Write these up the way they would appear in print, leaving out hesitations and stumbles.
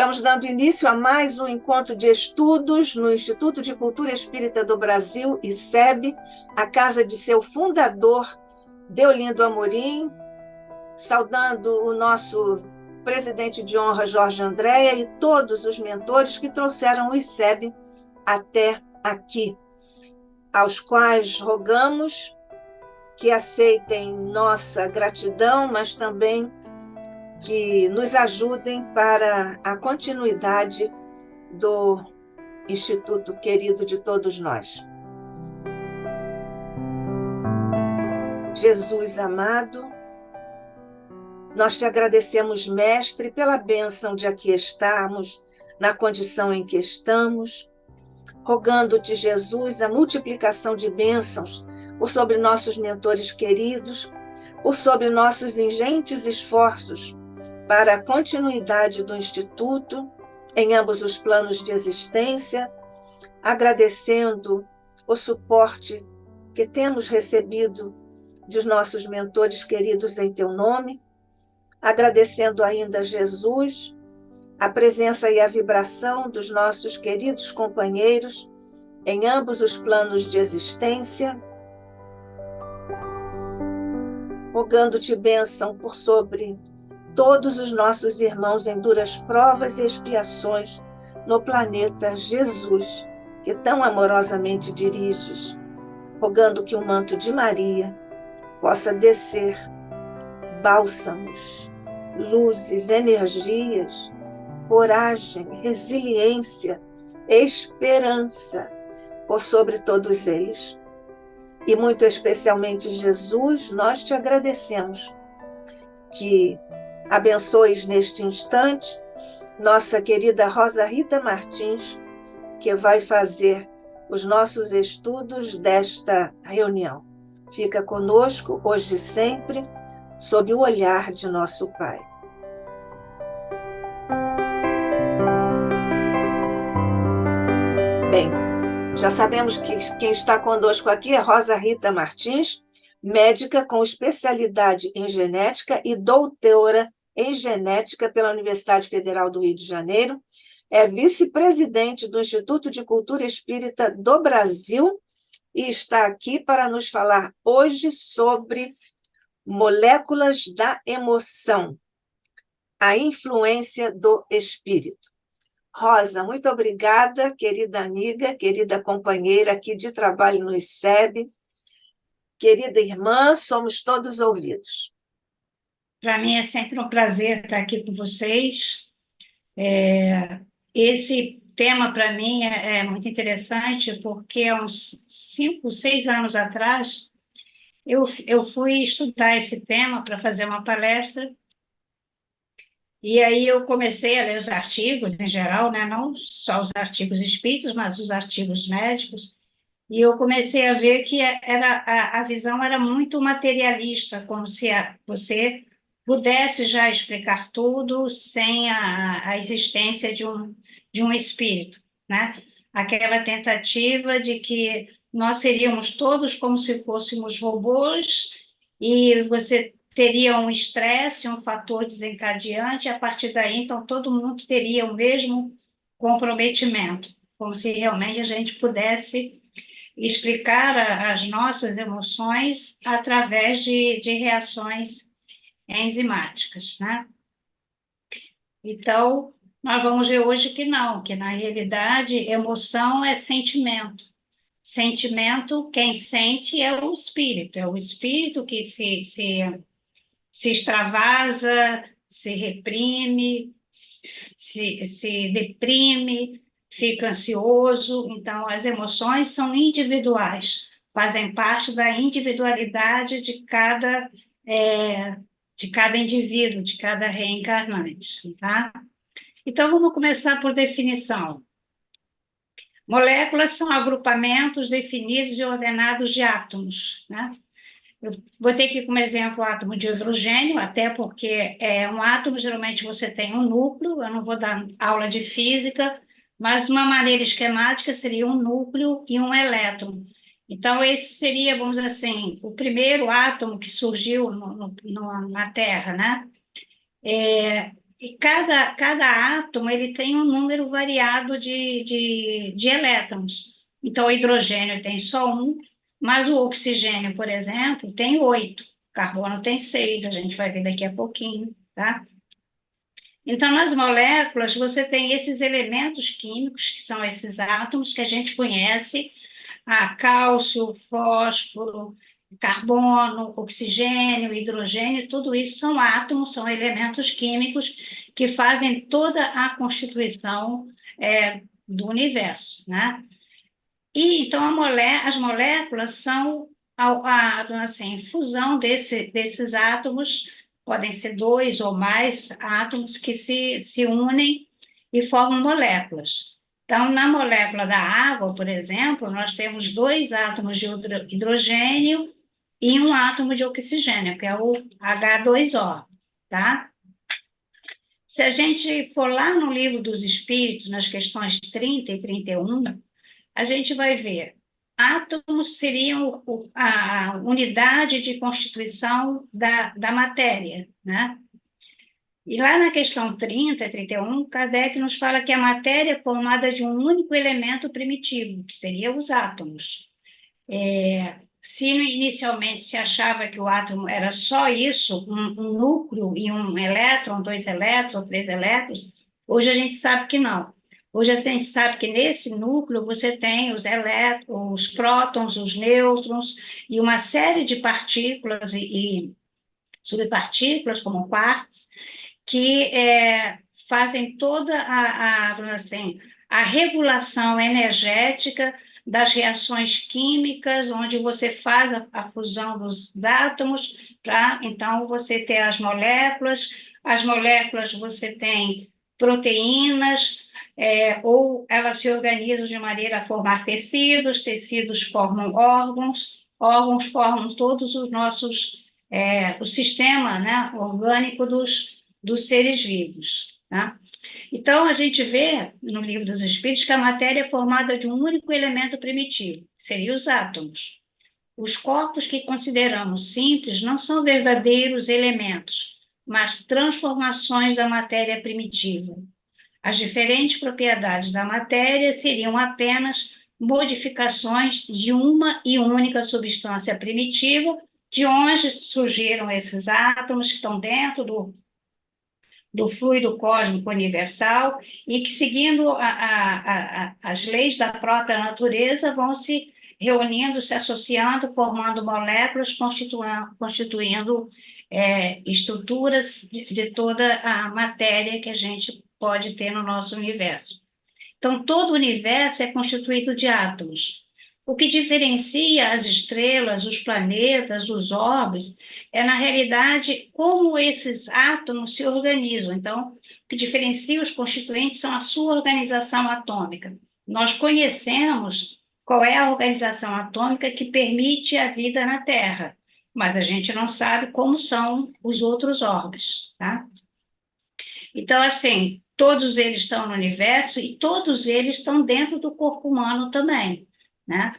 Estamos dando início a mais um encontro de estudos no Instituto de Cultura Espírita do Brasil, ICEB, a casa de seu fundador, Deolindo Amorim, saudando o nosso presidente de honra, Jorge Andréa, e todos os mentores que trouxeram o ICEB até aqui, aos quais rogamos que aceitem nossa gratidão, mas também que nos ajudem para a continuidade do Instituto querido de todos nós. Jesus amado, nós te agradecemos, Mestre, pela bênção de aqui estarmos, na condição em que estamos, rogando-te, Jesus, a multiplicação de bênçãos por sobre nossos mentores queridos, por sobre nossos ingentes esforços para a continuidade do Instituto, em ambos os planos de existência, agradecendo o suporte que temos recebido dos nossos mentores queridos em teu nome, agradecendo ainda, Jesus, a presença e a vibração dos nossos queridos companheiros em ambos os planos de existência, rogando-te bênção por sobre todos os nossos irmãos em duras provas e expiações no planeta Jesus, que tão amorosamente diriges, rogando que o manto de Maria possa descer bálsamos, luzes, energias, coragem, resiliência, esperança por sobre todos eles. E muito especialmente, Jesus, nós te agradecemos que abençoes neste instante nossa querida Rosa Rita Martins, que vai fazer os nossos estudos desta reunião. Fica conosco, hoje e sempre, sob o olhar de nosso Pai. Bem, já sabemos que quem está conosco aqui é Rosa Rita Martins, médica com especialidade em genética e doutora em genética pela Universidade Federal do Rio de Janeiro, é vice-presidente do Instituto de Cultura Espírita do Brasil e está aqui para nos falar hoje sobre moléculas da emoção, a influência do espírito. Rosa, muito obrigada, querida amiga, querida companheira aqui de trabalho no ICEB, querida irmã, somos todos ouvidos. Para mim é sempre um prazer estar aqui com vocês. Esse tema, para mim, é muito interessante, porque há uns 5, 6 anos atrás, eu fui estudar esse tema para fazer uma palestra, e aí eu comecei a ler os artigos em geral, né? Não só os artigos espíritas, mas os artigos médicos, e eu comecei a ver que a visão era muito materialista, como se você pudesse já explicar tudo sem a existência de um espírito, né? Aquela tentativa de que nós seríamos todos como se fôssemos robôs e você teria um estresse, um fator desencadeante, e a partir daí, então, todo mundo teria o mesmo comprometimento, como se realmente a gente pudesse explicar as nossas emoções através de reações enzimáticas, né? Então, nós vamos ver hoje que não, que na realidade emoção é sentimento. Sentimento, quem sente é o espírito que se extravasa, se reprime, se deprime, fica ansioso. Então, as emoções são individuais, fazem parte da individualidade de cada indivíduo, de cada reencarnante, tá? Então, vamos começar por definição. Moléculas são agrupamentos definidos e ordenados de átomos, né? Eu botei aqui como exemplo o átomo de hidrogênio, até porque um átomo, geralmente você tem um núcleo, eu não vou dar aula de física, mas de uma maneira esquemática seria um núcleo e um elétron. Então, esse seria, vamos dizer assim, o primeiro átomo que surgiu na Terra, né? e cada átomo ele tem um número variado de elétrons. Então, o hidrogênio tem só um, mas o oxigênio, por exemplo, tem 8. O carbono tem 6, a gente vai ver daqui a pouquinho, tá? Então, nas moléculas, você tem esses elementos químicos, que são esses átomos que a gente conhece, cálcio, fósforo, carbono, oxigênio, hidrogênio, tudo isso são átomos, são elementos químicos que fazem toda a constituição do universo, né? E então as moléculas são assim, fusão desses átomos, podem ser dois ou mais átomos que se unem e formam moléculas. Então, na molécula da água, por exemplo, nós temos dois átomos de hidrogênio e um átomo de oxigênio, que é o H2O, tá? Se a gente for lá no Livro dos Espíritos, nas questões 30 e 31, a gente vai ver átomos seriam a unidade de constituição da matéria, né? E lá na questão 30 e 31, Kardec nos fala que a matéria é formada de um único elemento primitivo, que seria os átomos. Se inicialmente se achava que o átomo era só isso, um núcleo e um elétron, dois elétrons, três elétrons, hoje a gente sabe que não. Hoje a gente sabe que nesse núcleo você tem os elétrons, os prótons, os nêutrons e uma série de partículas e subpartículas, como quarks, que fazem toda assim, a regulação energética das reações químicas, onde você faz a fusão dos átomos, para então você ter as moléculas você tem proteínas, ou elas se organizam de maneira a formar tecidos, tecidos formam órgãos, órgãos formam todos os nossos, o sistema, né, orgânico dos seres vivos, tá? Então, a gente vê no Livro dos Espíritos que a matéria é formada de um único elemento primitivo, que seria os átomos. Os corpos que consideramos simples não são verdadeiros elementos, mas transformações da matéria primitiva. As diferentes propriedades da matéria seriam apenas modificações de uma e única substância primitiva, de onde surgiram esses átomos que estão dentro do fluido cósmico universal e que, seguindo as leis da própria natureza, vão se reunindo, se associando, formando moléculas, constituindo estruturas de toda a matéria que a gente pode ter no nosso universo. Então, todo o universo é constituído de átomos. O que diferencia as estrelas, os planetas, os orbes, é, na realidade, como esses átomos se organizam. Então, o que diferencia os constituintes são a sua organização atômica. Nós conhecemos qual é a organização atômica que permite a vida na Terra, mas a gente não sabe como são os outros orbes, tá? Então, assim, todos eles estão no universo e todos eles estão dentro do corpo humano também, né?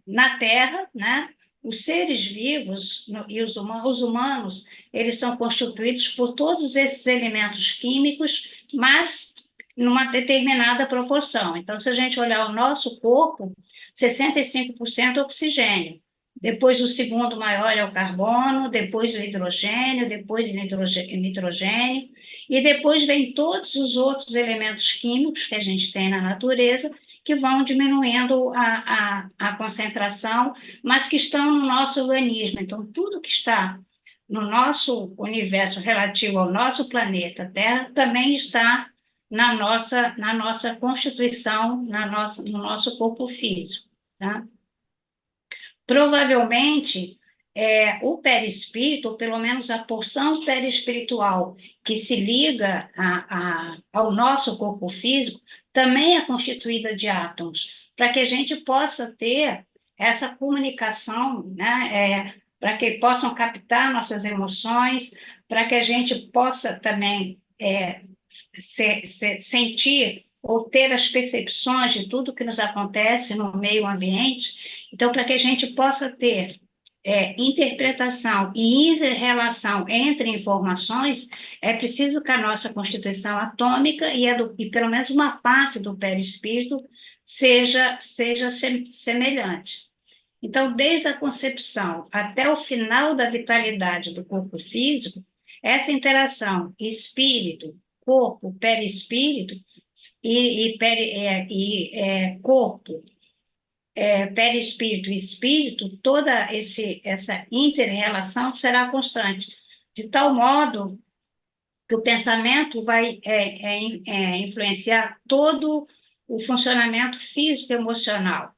Na Terra, né? Os seres vivos e os humanos, eles são constituídos por todos esses elementos químicos, mas numa determinada proporção. Então, se a gente olhar o nosso corpo, 65% oxigênio. Depois, o segundo maior é o carbono, depois o hidrogênio, depois o nitrogênio, e depois vem todos os outros elementos químicos que a gente tem na natureza, que vão diminuindo a concentração, mas que estão no nosso organismo. Então, tudo que está no nosso universo relativo ao nosso planeta Terra também está na nossa constituição, no nosso corpo físico, tá? Provavelmente, o perispírito, ou pelo menos a porção perispiritual que se liga ao nosso corpo físico, também é constituída de átomos, para que a gente possa ter essa comunicação, né, para que possam captar nossas emoções, para que a gente possa também sentir ou ter as percepções de tudo que nos acontece no meio ambiente. Então, para que a gente possa ter interpretação e inter-relação entre informações, é preciso que a nossa constituição atômica e pelo menos uma parte do perispírito seja semelhante. Então, desde a concepção até o final da vitalidade do corpo físico, essa interação espírito, corpo, perispírito corpo, perispírito e espírito, toda essa inter-relação será constante, de tal modo que o pensamento vai influenciar todo o funcionamento físico-emocional,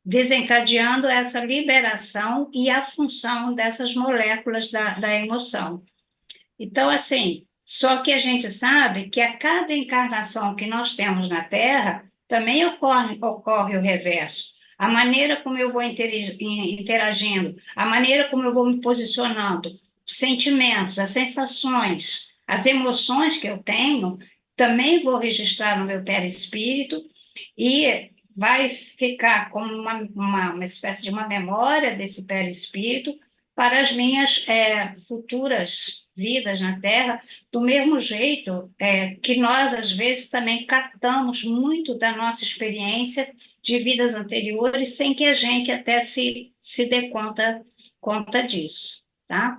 desencadeando essa liberação e a função dessas moléculas da emoção. Então, assim, só que a gente sabe que a cada encarnação que nós temos na Terra, também ocorre o reverso. A maneira como eu vou interagindo, a maneira como eu vou me posicionando, os sentimentos, as sensações, as emoções que eu tenho, também vou registrar no meu perispírito e vai ficar como uma espécie de uma memória desse perispírito para as minhas futuras vidas na Terra, do mesmo jeito que nós, às vezes, também captamos muito da nossa experiência de vidas anteriores sem que a gente até se dê conta disso, tá?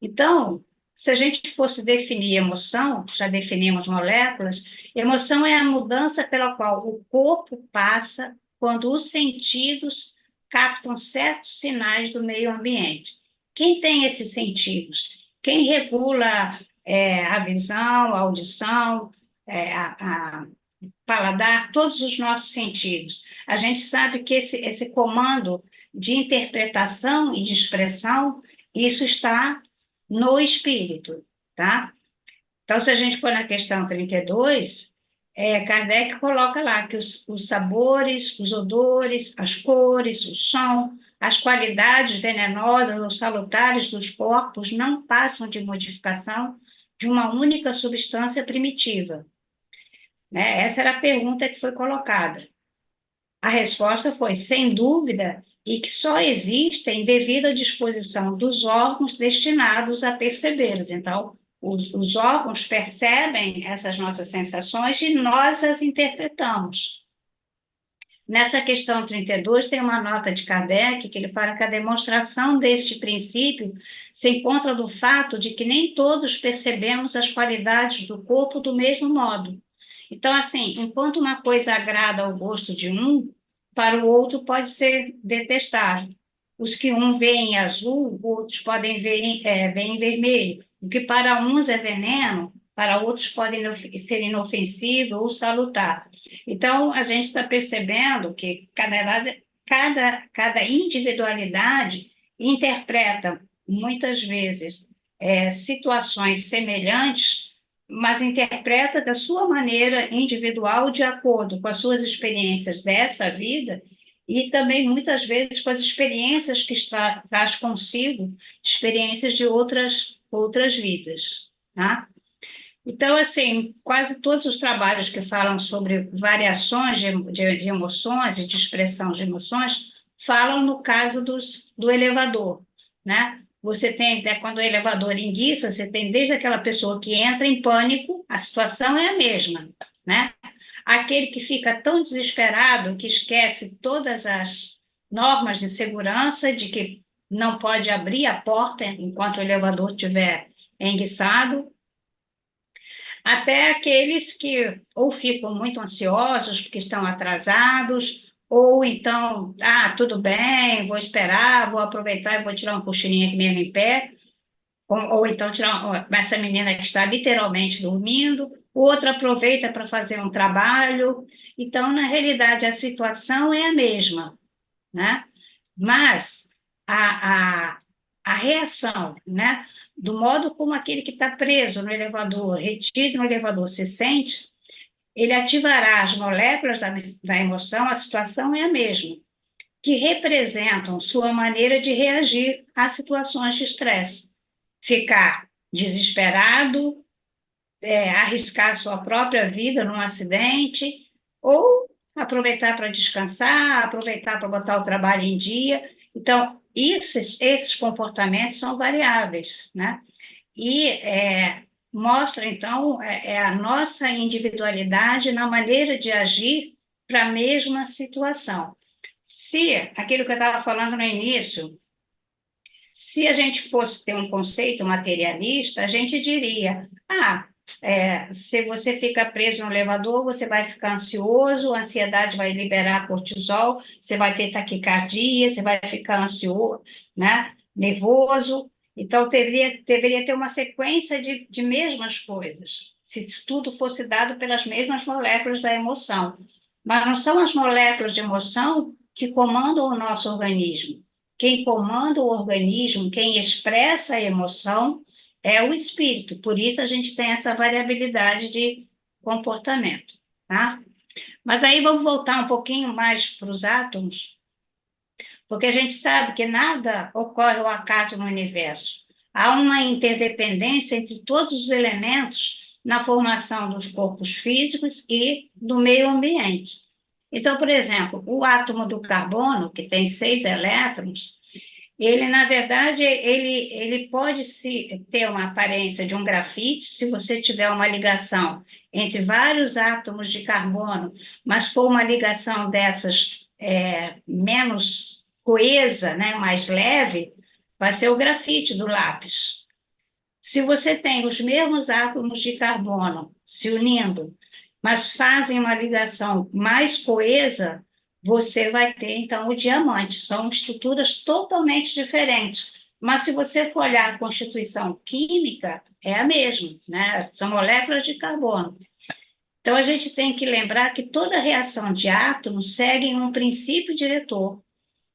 Então, se a gente fosse definir emoção, já definimos moléculas, emoção é a mudança pela qual o corpo passa quando os sentidos captam certos sinais do meio ambiente. Quem tem esses sentidos? Quem regula a visão, a audição, a paladar, todos os nossos sentidos? A gente sabe que esse comando de interpretação e de expressão, isso está no espírito, tá? Então, se a gente for na questão 32, Kardec coloca lá que os sabores, os odores, as cores, o som, as qualidades venenosas ou salutares dos corpos não passam de modificação de uma única substância primitiva, né? Essa era a pergunta que foi colocada. A resposta foi, sem dúvida, e que só existem devido à disposição dos órgãos destinados a percebê-los. Então, os órgãos percebem essas nossas sensações e nós as interpretamos. Nessa questão 32, tem uma nota de Kardec que ele fala que a demonstração deste princípio se encontra do fato de que nem todos percebemos as qualidades do corpo do mesmo modo. Então, assim, enquanto uma coisa agrada ao gosto de um, para o outro pode ser detestável. Os que um vê em azul, outros podem ver em vermelho. O que para uns é veneno, para outros pode ser inofensivo ou salutar. Então, a gente está percebendo que cada individualidade interpreta, muitas vezes, situações semelhantes, mas interpreta da sua maneira individual, de acordo com as suas experiências dessa vida e também, muitas vezes, com as experiências que traz consigo, experiências de outras vidas, tá? Então, assim, quase todos os trabalhos que falam sobre variações de emoções e de expressão de emoções falam no caso do elevador, né? Você tem, quando o elevador enguiça, você tem desde aquela pessoa que entra em pânico, a situação é a mesma, né? Aquele que fica tão desesperado que esquece todas as normas de segurança, de que não pode abrir a porta enquanto o elevador estiver enguiçado, até aqueles que ou ficam muito ansiosos porque estão atrasados, ou então, tudo bem, vou esperar, vou aproveitar e vou tirar um cochilinho aqui mesmo em pé, ou então tirar essa menina que está literalmente dormindo, o outro aproveita para fazer um trabalho. Então, na realidade, a situação é a mesma, né? Mas a reação, né, do modo como aquele que está preso no elevador, retido no elevador, se sente, ele ativará as moléculas da emoção, a situação é a mesma, que representam sua maneira de reagir a situações de estresse. Ficar desesperado, arriscar sua própria vida num acidente, ou aproveitar para descansar, aproveitar para botar o trabalho em dia. Então, esses comportamentos são variáveis, né? E mostra, então, a nossa individualidade na maneira de agir para a mesma situação. Se, aquilo que eu estava falando no início, se a gente fosse ter um conceito materialista, a gente diria: se você fica preso no elevador, você vai ficar ansioso, a ansiedade vai liberar cortisol, você vai ter taquicardia, você vai ficar ansioso, né? Nervoso. Então, deveria ter uma sequência de mesmas coisas, se tudo fosse dado pelas mesmas moléculas da emoção. Mas não são as moléculas de emoção que comandam o nosso organismo. Quem comanda o organismo, quem expressa a emoção, é o espírito. Por isso a gente tem essa variabilidade de comportamento, tá? Mas aí vamos voltar um pouquinho mais para os átomos, porque a gente sabe que nada ocorre ao acaso no universo. Há uma interdependência entre todos os elementos na formação dos corpos físicos e do meio ambiente. Então, por exemplo, o átomo do carbono, que tem 6 elétrons, ele, na verdade, ele pode ter uma aparência de um grafite, se você tiver uma ligação entre vários átomos de carbono, mas for uma ligação dessas menos coesa, né, mais leve, vai ser o grafite do lápis. Se você tem os mesmos átomos de carbono se unindo, mas fazem uma ligação mais coesa, você vai ter, então, o diamante. São estruturas totalmente diferentes. Mas se você for olhar a constituição química, é a mesma, né? São moléculas de carbono. Então, a gente tem que lembrar que toda reação de átomos segue um princípio diretor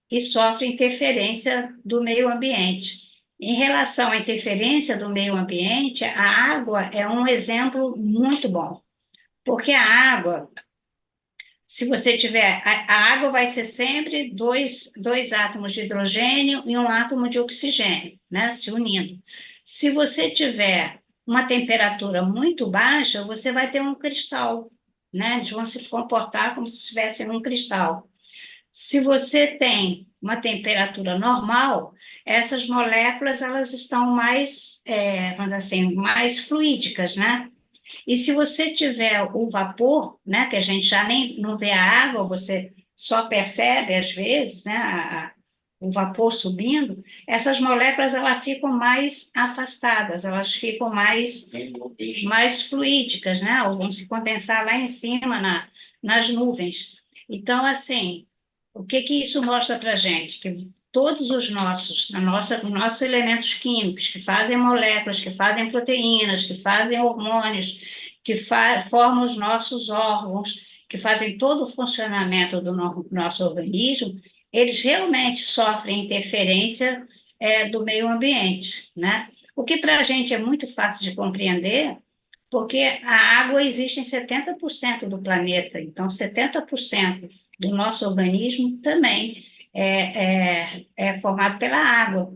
e sofre interferência do meio ambiente. Em relação à interferência do meio ambiente, a água é um exemplo muito bom, porque a água, se você tiver, a água vai ser sempre dois átomos de hidrogênio e um átomo de oxigênio, né, se unindo. Se você tiver uma temperatura muito baixa, você vai ter um cristal, né, eles vão se comportar como se estivessem num cristal. Se você tem uma temperatura normal, essas moléculas elas estão mais, vamos dizer assim, mais fluídicas, né? E se você tiver o vapor, né, que a gente já nem não vê a água, você só percebe às vezes, né, o vapor subindo, essas moléculas elas ficam mais afastadas, elas ficam mais fluídicas, né? Ou vão se condensar lá em cima nas nuvens. Então, assim, o que que isso mostra para a gente? Que todos os nossos elementos químicos, que fazem moléculas, que fazem proteínas, que fazem hormônios, que formam os nossos órgãos, que fazem todo o funcionamento do nosso organismo, eles realmente sofrem interferência do meio ambiente, né? O que para a gente é muito fácil de compreender, porque a água existe em 70% do planeta, então 70% do nosso organismo também é formado pela água.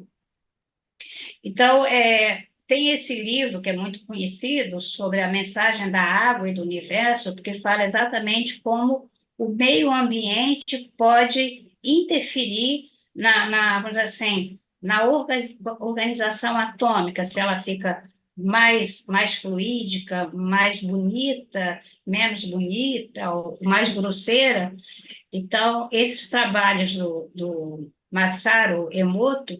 Então, tem esse livro que é muito conhecido sobre a mensagem da água e do universo, porque fala exatamente como o meio ambiente pode interferir vamos dizer assim, na organização atômica, se ela fica mais fluídica, mais bonita, menos bonita, ou mais grosseira. Então, esses trabalhos do Masaru Emoto,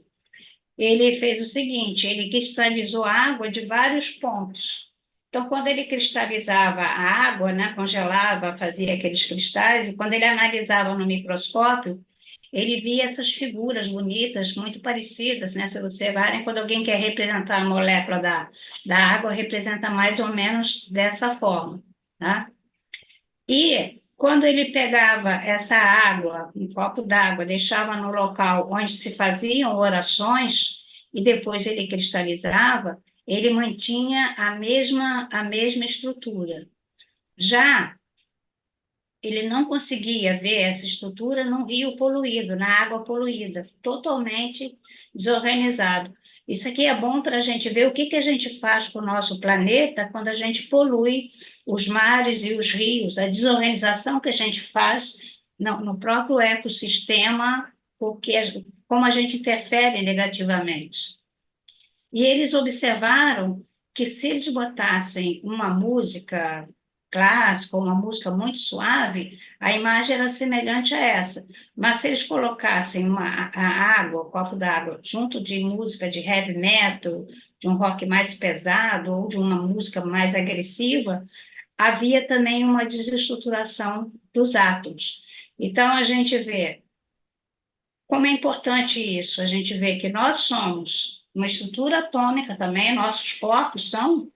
ele fez o seguinte: ele cristalizou a água de vários pontos. Então, quando ele cristalizava a água, né, congelava, fazia aqueles cristais, e quando ele analisava no microscópio, ele via essas figuras bonitas, muito parecidas, né? Se observarem, quando alguém quer representar a molécula da água, representa mais ou menos dessa forma, tá? E quando ele pegava essa água, um copo d'água, deixava no local onde se faziam orações e depois ele cristalizava, ele mantinha a mesma estrutura. Já ele não conseguia ver essa estrutura num rio poluído, na água poluída, totalmente desorganizado. Isso aqui é bom para a gente ver o que que a gente faz com o nosso planeta quando a gente polui os mares e os rios, a desorganização que a gente faz no próprio ecossistema, porque como a gente interfere negativamente. E eles observaram que se eles botassem uma música clássica, ou uma música muito suave, a imagem era semelhante a essa. Mas se eles colocassem a água, o copo d'água, junto de música de heavy metal, de um rock mais pesado, ou de uma música mais agressiva, havia também uma desestruturação dos átomos. Então, a gente vê como é importante isso. A gente vê que nós somos uma estrutura atômica também, nossos corpos são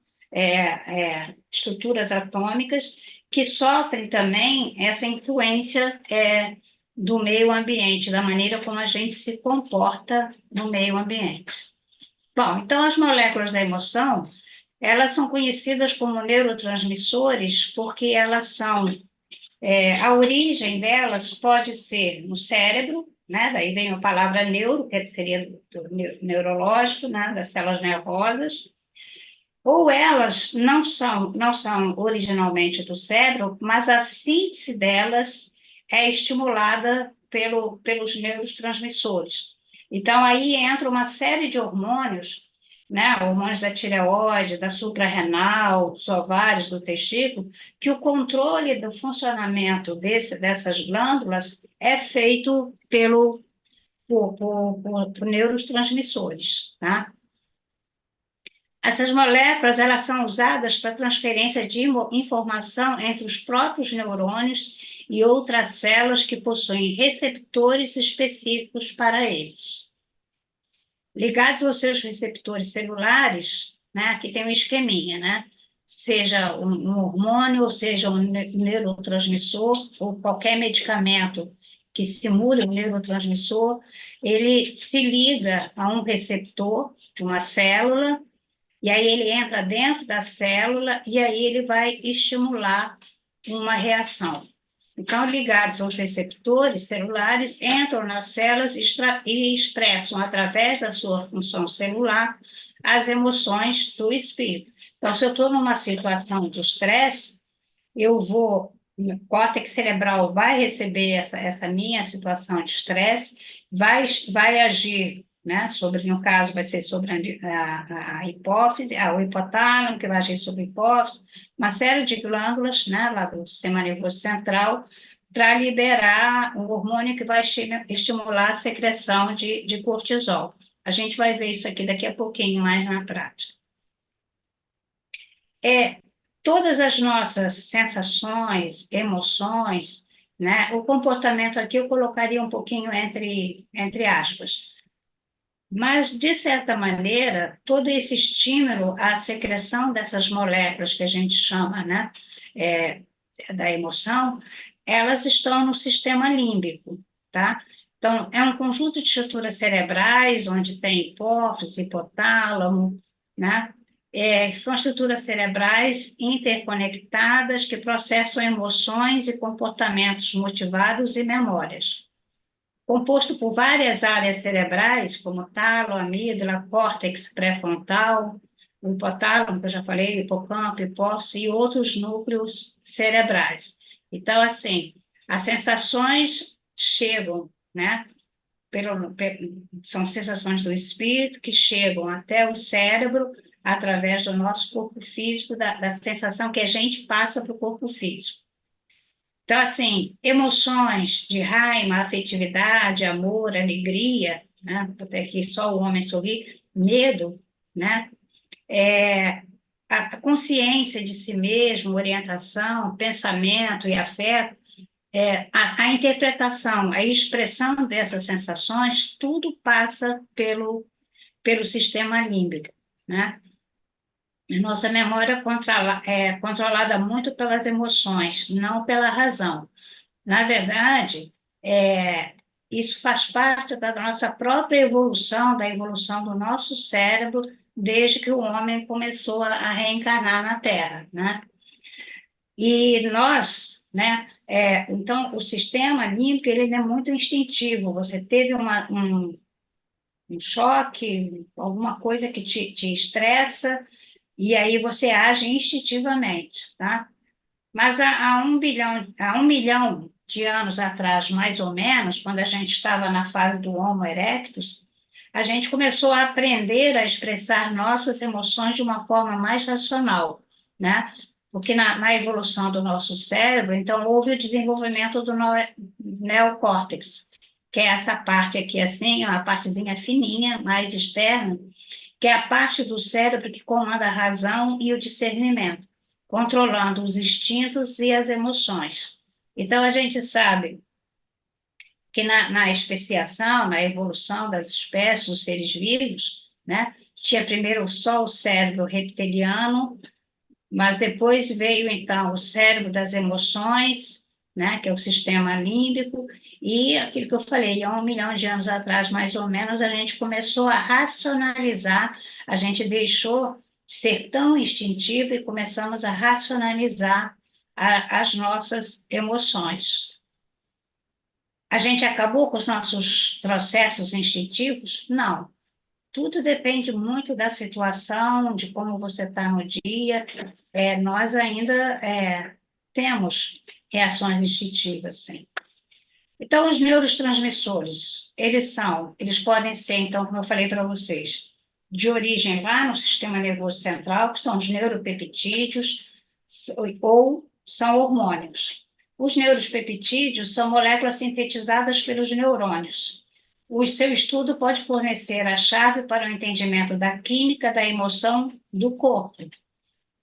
estruturas atômicas que sofrem também essa influência do meio ambiente, da maneira como a gente se comporta no meio ambiente. Bom, então as moléculas da emoção, elas são conhecidas como neurotransmissores porque elas são a origem delas pode ser no cérebro, né? Daí vem a palavra neuro, que seria neurológico, né? Das células nervosas, ou elas não são originalmente do cérebro, mas a síntese delas é estimulada pelos neurotransmissores. Então, aí entra uma série de hormônios, né? Hormônios da tireoide, da suprarrenal, dos ovários, do testículo, que o controle do funcionamento dessas glândulas é feito por neurotransmissores, tá? Essas moléculas, elas são usadas para transferência de informação entre os próprios neurônios e outras células que possuem receptores específicos para eles. Ligados aos seus receptores celulares, né, aqui tem um esqueminha, né? Seja um hormônio, ou seja um neurotransmissor, ou qualquer medicamento que simule um neurotransmissor, ele se liga a um receptor de uma célula, e aí ele entra dentro da célula, e aí ele vai estimular uma reação. Então, ligados aos receptores celulares, entram nas células e expressam, através da sua função celular, as emoções do espírito. Então, se eu estou numa situação de estresse, o córtex cerebral vai receber essa minha situação de estresse, vai agir, né, no caso, vai ser sobre a hipófise, o hipotálamo, que vai agir sobre a hipófise, uma série de glândulas, né, lá do sistema nervoso central, para liberar um hormônio que vai estimular a secreção de cortisol. A gente vai ver isso aqui daqui a pouquinho mais na prática. Todas as nossas sensações, emoções, né, o comportamento aqui eu colocaria um pouquinho entre aspas. Mas, de certa maneira, todo esse estímulo à secreção dessas moléculas que a gente chama, né, da emoção, elas estão no sistema límbico, tá? Então, é um conjunto de estruturas cerebrais, onde tem hipófise, hipotálamo, né? São estruturas cerebrais interconectadas que processam emoções e comportamentos motivados e memórias. Composto por várias áreas cerebrais, como talo, amígdala, córtex pré-frontal, o hipotálamo, que eu já falei, hipocampo, hipófise e outros núcleos cerebrais. Então, assim, as sensações chegam, né? São sensações do espírito que chegam até o cérebro através do nosso corpo físico, da sensação que a gente passa para o corpo físico. Então, assim, emoções de raiva, afetividade, amor, alegria, né? Até aqui só o homem sorri, medo, né? A consciência de si mesmo, orientação, pensamento e afeto, a interpretação, a expressão dessas sensações, tudo passa pelo sistema límbico, né? Nossa memória é controlada muito pelas emoções, não pela razão. Na verdade, isso faz parte da nossa própria evolução, da evolução do nosso cérebro, desde que o homem começou a reencarnar na Terra, né? E nós, né? Então, o sistema límbico, ele é muito instintivo. Você teve um choque, alguma coisa que te estressa, e aí você age instintivamente, tá? Mas há 1 milhão de anos atrás, mais ou menos, quando a gente estava na fase do Homo erectus, a gente começou a aprender a expressar nossas emoções de uma forma mais racional, né? Porque na evolução do nosso cérebro, então, houve o desenvolvimento do neocórtex, que é essa parte aqui assim, uma partezinha fininha, mais externa, que é a parte do cérebro que comanda a razão e o discernimento, controlando os instintos e as emoções. Então, a gente sabe que na especiação, na evolução das espécies, dos seres vivos, né, tinha primeiro só o cérebro reptiliano, mas depois veio, então, o cérebro das emoções, né, que é o sistema límbico, e aquilo que eu falei, há 1 milhão de anos atrás, mais ou menos, a gente começou a racionalizar, a gente deixou de ser tão instintivo e começamos a racionalizar as nossas emoções. A gente acabou com os nossos processos instintivos? Não. Tudo depende muito da situação, de como você está no dia. Nós ainda temos reações instintivas, sim. Então, os neurotransmissores, eles podem ser, então, como eu falei para vocês, de origem lá no sistema nervoso central, que são os neuropeptídeos, ou são hormônios. Os neuropeptídeos são moléculas sintetizadas pelos neurônios. O seu estudo pode fornecer a chave para o entendimento da química da emoção do corpo.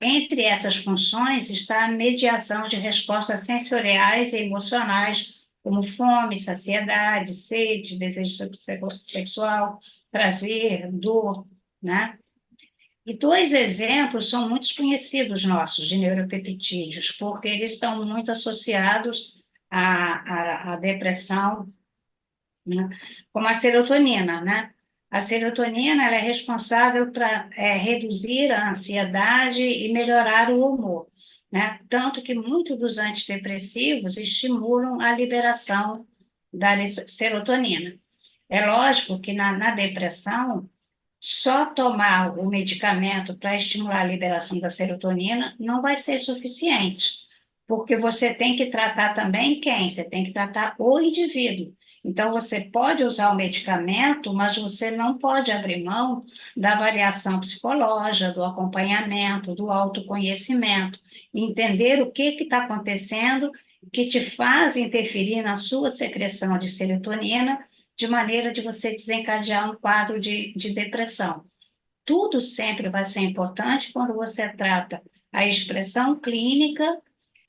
Entre essas funções está a mediação de respostas sensoriais e emocionais, como fome, saciedade, sede, desejo sexual, prazer, dor, né? E dois exemplos são muito conhecidos nossos de neuropeptídeos, porque eles estão muito associados à depressão, né? Como a serotonina, né? A serotonina ela é responsável para reduzir a ansiedade e melhorar o humor, né? Tanto que muitos dos antidepressivos estimulam a liberação da serotonina. É lógico que na depressão, só tomar o medicamento para estimular a liberação da serotonina não vai ser suficiente, porque você tem que tratar também quem? Você tem que tratar o indivíduo. Então, você pode usar o medicamento, mas você não pode abrir mão da avaliação psicológica, do acompanhamento, do autoconhecimento, entender o que está acontecendo que te faz interferir na sua secreção de serotonina de maneira de você desencadear um quadro de depressão. Tudo sempre vai ser importante quando você trata a expressão clínica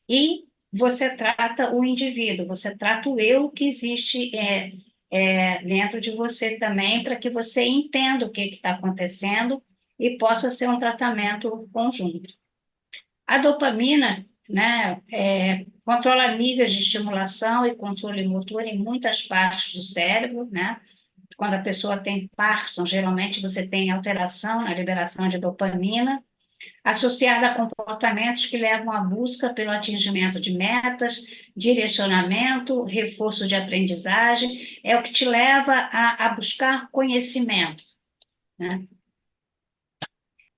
e você trata o indivíduo, você trata o eu que existe dentro de você também, para que você entenda o que está acontecendo e possa ser um tratamento conjunto. A dopamina, né, controla níveis de estimulação e controle motor em muitas partes do cérebro, né? Quando a pessoa tem Parkinson, geralmente você tem alteração na liberação de dopamina, associada a comportamentos que levam à busca pelo atingimento de metas, direcionamento, reforço de aprendizagem, é o que te leva a buscar conhecimento, né?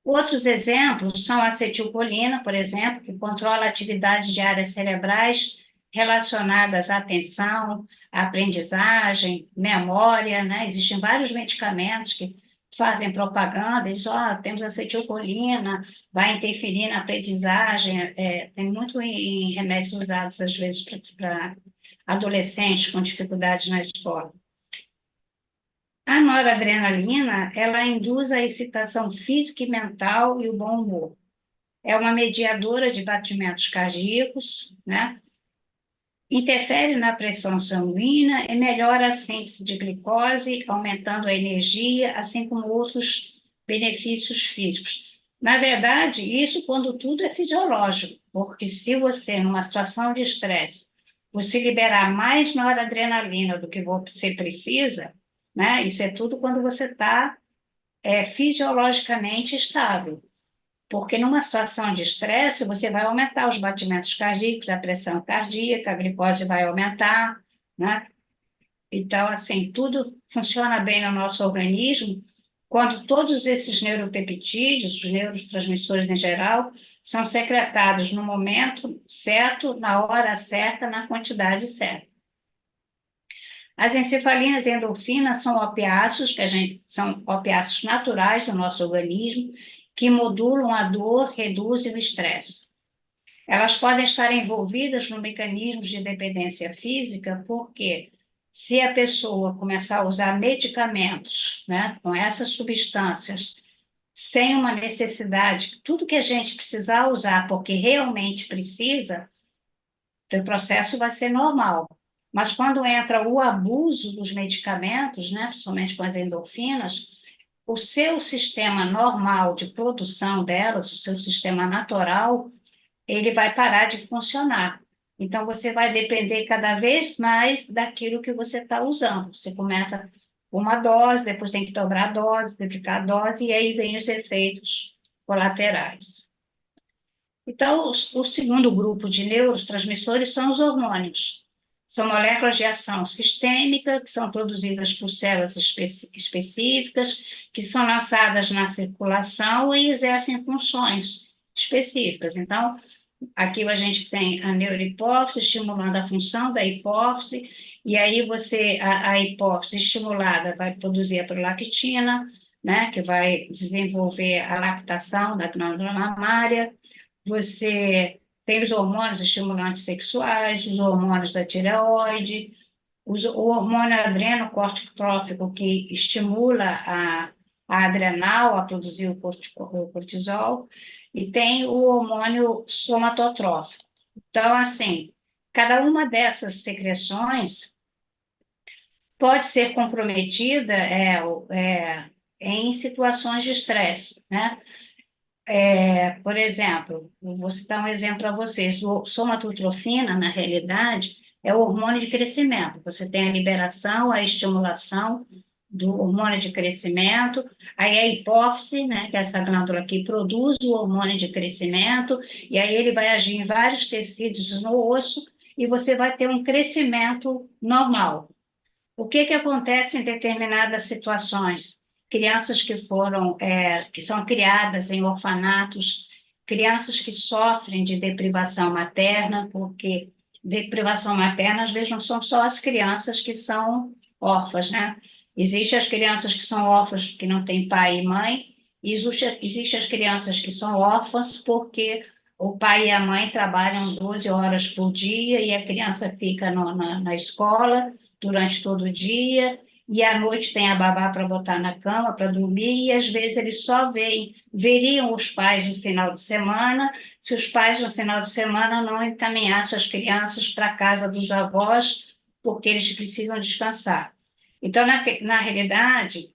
Outros exemplos são a acetilcolina, por exemplo, que controla atividades de áreas cerebrais relacionadas à atenção, à aprendizagem, memória, né? Existem vários medicamentos que fazem propaganda, eles, temos acetilcolina, vai interferir na aprendizagem, tem muito em remédios usados, às vezes, para adolescentes com dificuldades na escola. A noradrenalina, ela induz a excitação física e mental e o bom humor. É uma mediadora de batimentos cardíacos, né? Interfere na pressão sanguínea e melhora a síntese de glicose, aumentando a energia, assim como outros benefícios físicos. Na verdade, isso quando tudo é fisiológico, porque se você, numa situação de estresse, você liberar mais noradrenalina do que você precisa, né? Isso é tudo quando você está fisiologicamente estável. Porque numa situação de estresse, você vai aumentar os batimentos cardíacos, a pressão cardíaca, a glicose vai aumentar, né? Então, assim, tudo funciona bem no nosso organismo quando todos esses neuropeptídeos, os neurotransmissores em geral, são secretados no momento certo, na hora certa, na quantidade certa. As encefalinas e endorfinas são opiáceos, são opiáceos naturais do nosso organismo, que modulam a dor, reduzem o estresse. Elas podem estar envolvidas no mecanismo de dependência física, porque se a pessoa começar a usar medicamentos, né, com essas substâncias, sem uma necessidade, tudo que a gente precisar usar porque realmente precisa, o processo vai ser normal. Mas quando entra o abuso dos medicamentos, né, principalmente com as endorfinas, o seu sistema normal de produção delas, o seu sistema natural, ele vai parar de funcionar. Então, você vai depender cada vez mais daquilo que você está usando. Você começa com uma dose, depois tem que dobrar a dose, duplicar a dose, e aí vem os efeitos colaterais. Então, o segundo grupo de neurotransmissores são os hormônios. São moléculas de ação sistêmica, que são produzidas por células específicas, que são lançadas na circulação e exercem funções específicas. Então, aqui a gente tem a neurohipófise estimulando a função da hipófise, e aí a hipófise estimulada vai produzir a prolactina, né, que vai desenvolver a lactação da glândula mamária. Você tem os hormônios estimulantes sexuais, os hormônios da tireoide, o hormônio adrenocorticotrófico, que estimula a adrenal a produzir o cortisol, e tem o hormônio somatotrófico. Então, assim, cada uma dessas secreções pode ser comprometida em situações de estresse, né? Por exemplo, vou citar um exemplo para vocês. O somatotrofina, na realidade, é o hormônio de crescimento. Você tem a liberação, a estimulação do hormônio de crescimento, aí a hipófise, né, que é essa glândula que produz o hormônio de crescimento, e aí ele vai agir em vários tecidos no osso, e você vai ter um crescimento normal. O que acontece em determinadas situações? Crianças que são criadas em orfanatos, crianças que sofrem de deprivação materna, porque deprivação materna, às vezes, não são só as crianças que são órfãs, né? Existem as crianças que são órfãs que não têm pai e mãe, e existem as crianças que são órfãs porque o pai e a mãe trabalham 12 horas por dia e a criança fica na escola durante todo o dia, e à noite tem a babá para botar na cama, para dormir, e às vezes eles só veriam os pais no final de semana, se os pais no final de semana não encaminhassem as crianças para a casa dos avós, porque eles precisam descansar. Então, na realidade,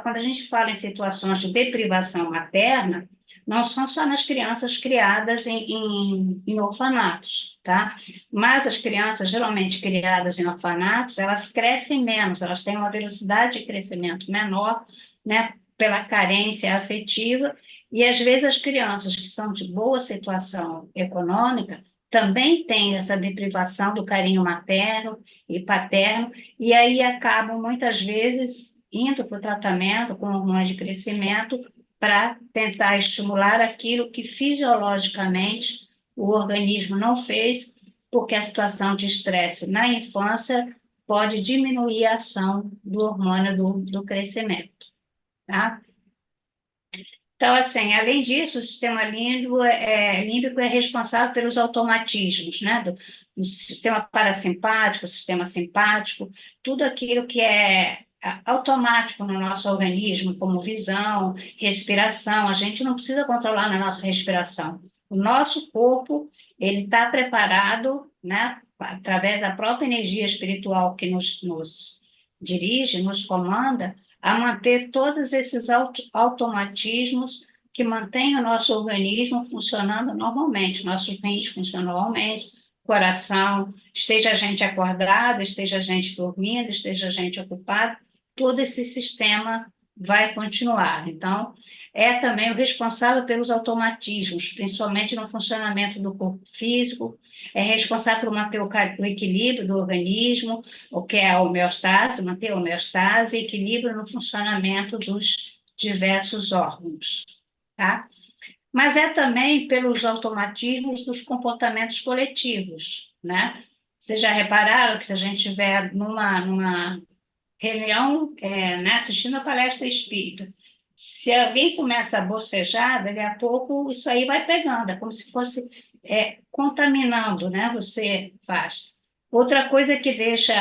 quando a gente fala em situações de deprivação materna, não são só nas crianças criadas em orfanatos, tá? Mas as crianças, geralmente criadas em orfanatos, elas crescem menos, elas têm uma velocidade de crescimento menor, né, pela carência afetiva, e às vezes as crianças que são de boa situação econômica também têm essa deprivação do carinho materno e paterno, e aí acabam muitas vezes indo para o tratamento com hormônios de crescimento para tentar estimular aquilo que fisiologicamente o organismo não fez, porque a situação de estresse na infância pode diminuir a ação do hormônio do crescimento, tá? Então, assim, além disso, o sistema límbico é responsável pelos automatismos, né? Do sistema parasimpático, sistema simpático, tudo aquilo que é automático no nosso organismo, como visão, respiração, a gente não precisa controlar na nossa respiração. O nosso corpo, ele está preparado, né, através da própria energia espiritual que nos dirige, nos comanda, a manter todos esses automatismos que mantêm o nosso organismo funcionando normalmente, nossos rins funcionam normalmente, coração, esteja a gente acordado, esteja a gente dormindo, esteja a gente ocupado, todo esse sistema vai continuar. Então, é também o responsável pelos automatismos, principalmente no funcionamento do corpo físico, é responsável por manter o equilíbrio do organismo, o que é a homeostase, manter a homeostase e equilíbrio no funcionamento dos diversos órgãos, tá? mas é também pelos automatismos dos comportamentos coletivos, né? Vocês já repararam que se a gente estiver numa reunião, né, assistindo a palestra espírita, se alguém começa a bocejar, daqui a pouco isso aí vai pegando, é como se fosse contaminando, né? Você faz. Outra coisa que deixa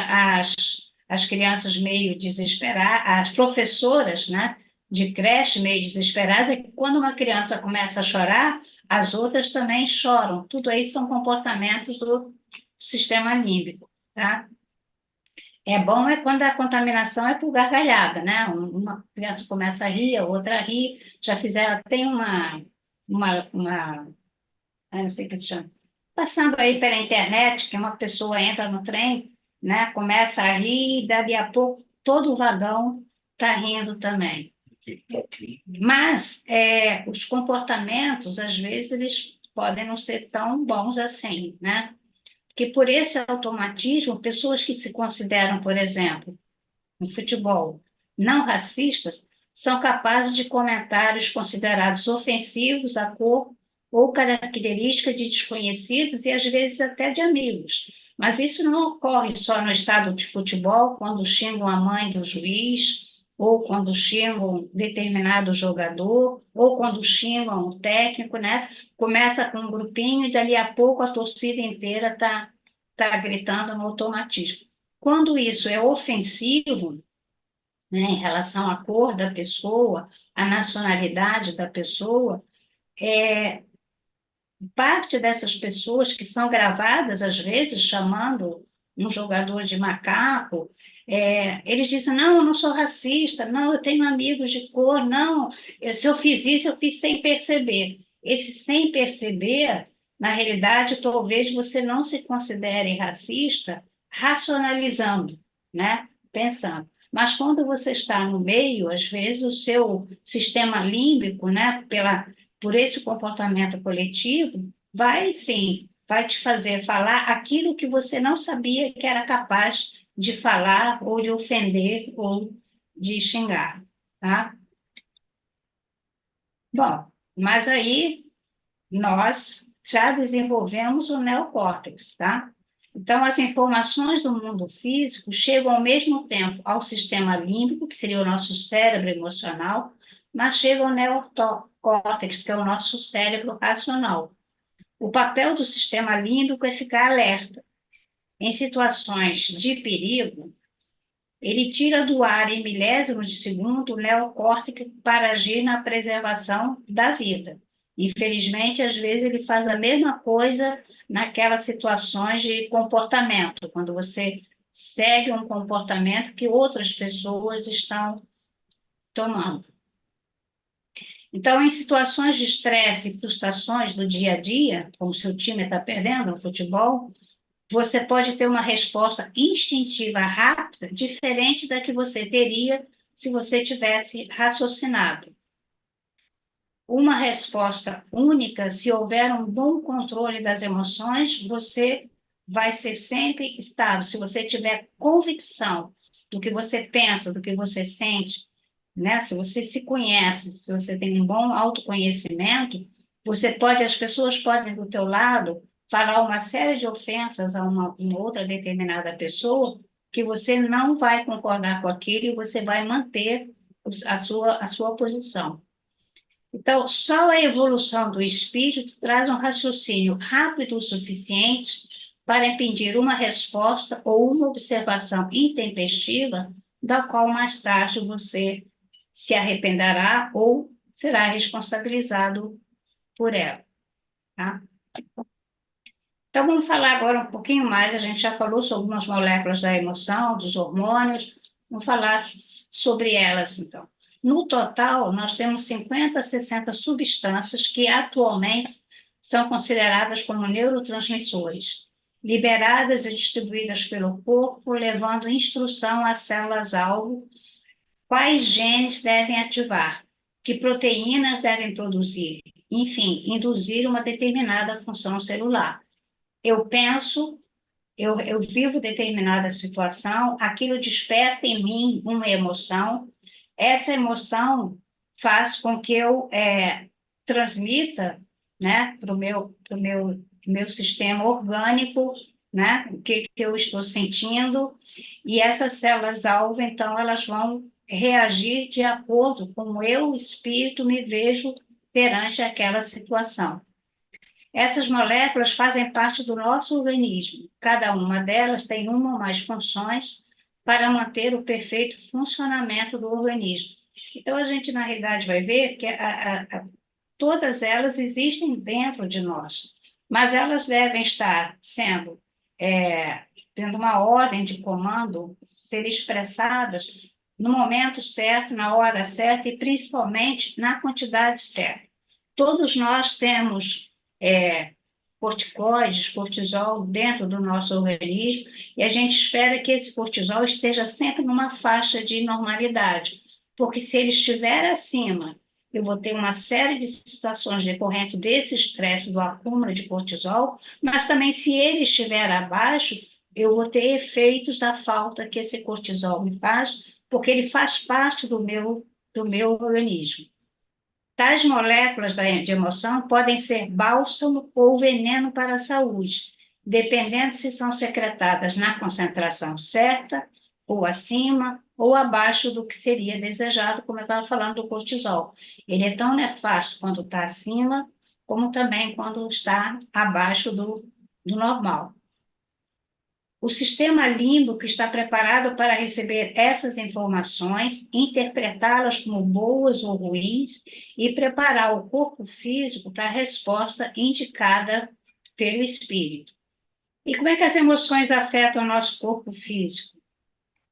as crianças meio desesperadas, as professoras, né, de creche meio desesperadas, é que quando uma criança começa a chorar, as outras também choram. Tudo isso são comportamentos do sistema límbico, tá? É bom quando a contaminação é por gargalhada, né? Uma criança começa a rir, a outra a rir. Já fizeram, tem uma, não sei o que se chama, passando aí pela internet, que uma pessoa entra no trem, né? Começa a rir e dali a pouco todo o vagão está rindo também. Mas os comportamentos, às vezes, eles podem não ser tão bons assim, né? Que por esse automatismo, pessoas que se consideram, por exemplo, no futebol, não racistas, são capazes de comentários considerados ofensivos à cor ou características de desconhecidos e às vezes até de amigos. Mas isso não ocorre só no estado de futebol, quando xingam a mãe do juiz, ou quando xingam determinado jogador, ou quando xingam o técnico, né? Começa com um grupinho e dali a pouco a torcida inteira tá gritando no automatismo. Quando isso é ofensivo, né, em relação à cor da pessoa, à nacionalidade da pessoa, parte dessas pessoas que são gravadas, às vezes, chamando um jogador de macaco, eles dizem, não, eu não sou racista, não, eu tenho amigos de cor, não, se eu fiz isso, eu fiz sem perceber. Esse sem perceber, na realidade, talvez você não se considere racista racionalizando, né? Pensando. Mas quando você está no meio, às vezes o seu sistema límbico, né, por esse comportamento coletivo, vai sim, vai te fazer falar aquilo que você não sabia que era capaz de falar, ou de ofender, ou de xingar, tá? Bom, mas aí nós já desenvolvemos o neocórtex, tá? Então, as informações do mundo físico chegam ao mesmo tempo ao sistema límbico, que seria o nosso cérebro emocional, mas chegam ao neocórtex, que é o nosso cérebro racional. O papel do sistema límbico é ficar alerta. Em situações de perigo, ele tira do ar em milésimos de segundo o neocórtex para agir na preservação da vida. Infelizmente, às vezes ele faz a mesma coisa naquelas situações de comportamento, quando você segue um comportamento que outras pessoas estão tomando. Então, em situações de estresse e frustrações do dia a dia, como seu time está perdendo no futebol, você pode ter uma resposta instintiva rápida, diferente da que você teria se você tivesse raciocinado. Uma resposta única, se houver um bom controle das emoções, você vai ser sempre estável. Se você tiver convicção do que você pensa, do que você sente, né? Se você se conhece, se você tem um bom autoconhecimento, as pessoas podem do teu lado falar uma série de ofensas a uma outra determinada pessoa que você não vai concordar com aquilo e você vai manter a sua posição. Então, só a evolução do espírito traz um raciocínio rápido o suficiente para impedir uma resposta ou uma observação intempestiva, da qual mais tarde você se arrependerá ou será responsabilizado por ela, tá? Então, vamos falar agora um pouquinho mais. A gente já falou sobre algumas moléculas da emoção, dos hormônios. Vamos falar sobre elas, então. No total, nós temos 50 a 60 substâncias que atualmente são consideradas como neurotransmissores, liberadas e distribuídas pelo corpo, levando instrução às células-alvo, quais genes devem ativar, que proteínas devem produzir, enfim, induzir uma determinada função celular. Eu penso, eu vivo determinada situação, aquilo desperta em mim uma emoção, essa emoção faz com que eu transmita, né, para o meu sistema orgânico, né, o que eu estou sentindo, e essas células-alvo, então, elas vão reagir de acordo com como eu, espírito, me vejo perante aquela situação. Essas moléculas fazem parte do nosso organismo. Cada uma delas tem uma ou mais funções para manter o perfeito funcionamento do organismo. Então, a gente, na realidade, vai ver que todas elas existem dentro de nós, mas elas devem estar sendo, tendo uma ordem de comando, ser expressadas no momento certo, na hora certa e principalmente na quantidade certa. Todos nós temos corticoides, cortisol dentro do nosso organismo e a gente espera que esse cortisol esteja sempre numa faixa de normalidade, porque se ele estiver acima, eu vou ter uma série de situações decorrentes desse estresse, do acúmulo de cortisol, mas também se ele estiver abaixo, eu vou ter efeitos da falta que esse cortisol me faz, porque ele faz parte do meu organismo. Tais moléculas de emoção podem ser bálsamo ou veneno para a saúde, dependendo se são secretadas na concentração certa, ou acima, ou abaixo do que seria desejado, como eu estava falando do cortisol. Ele é tão nefasto quando está acima, como também quando está abaixo do normal. O sistema límbico está preparado para receber essas informações, interpretá-las como boas ou ruins e preparar o corpo físico para a resposta indicada pelo espírito. E como é que as emoções afetam o nosso corpo físico?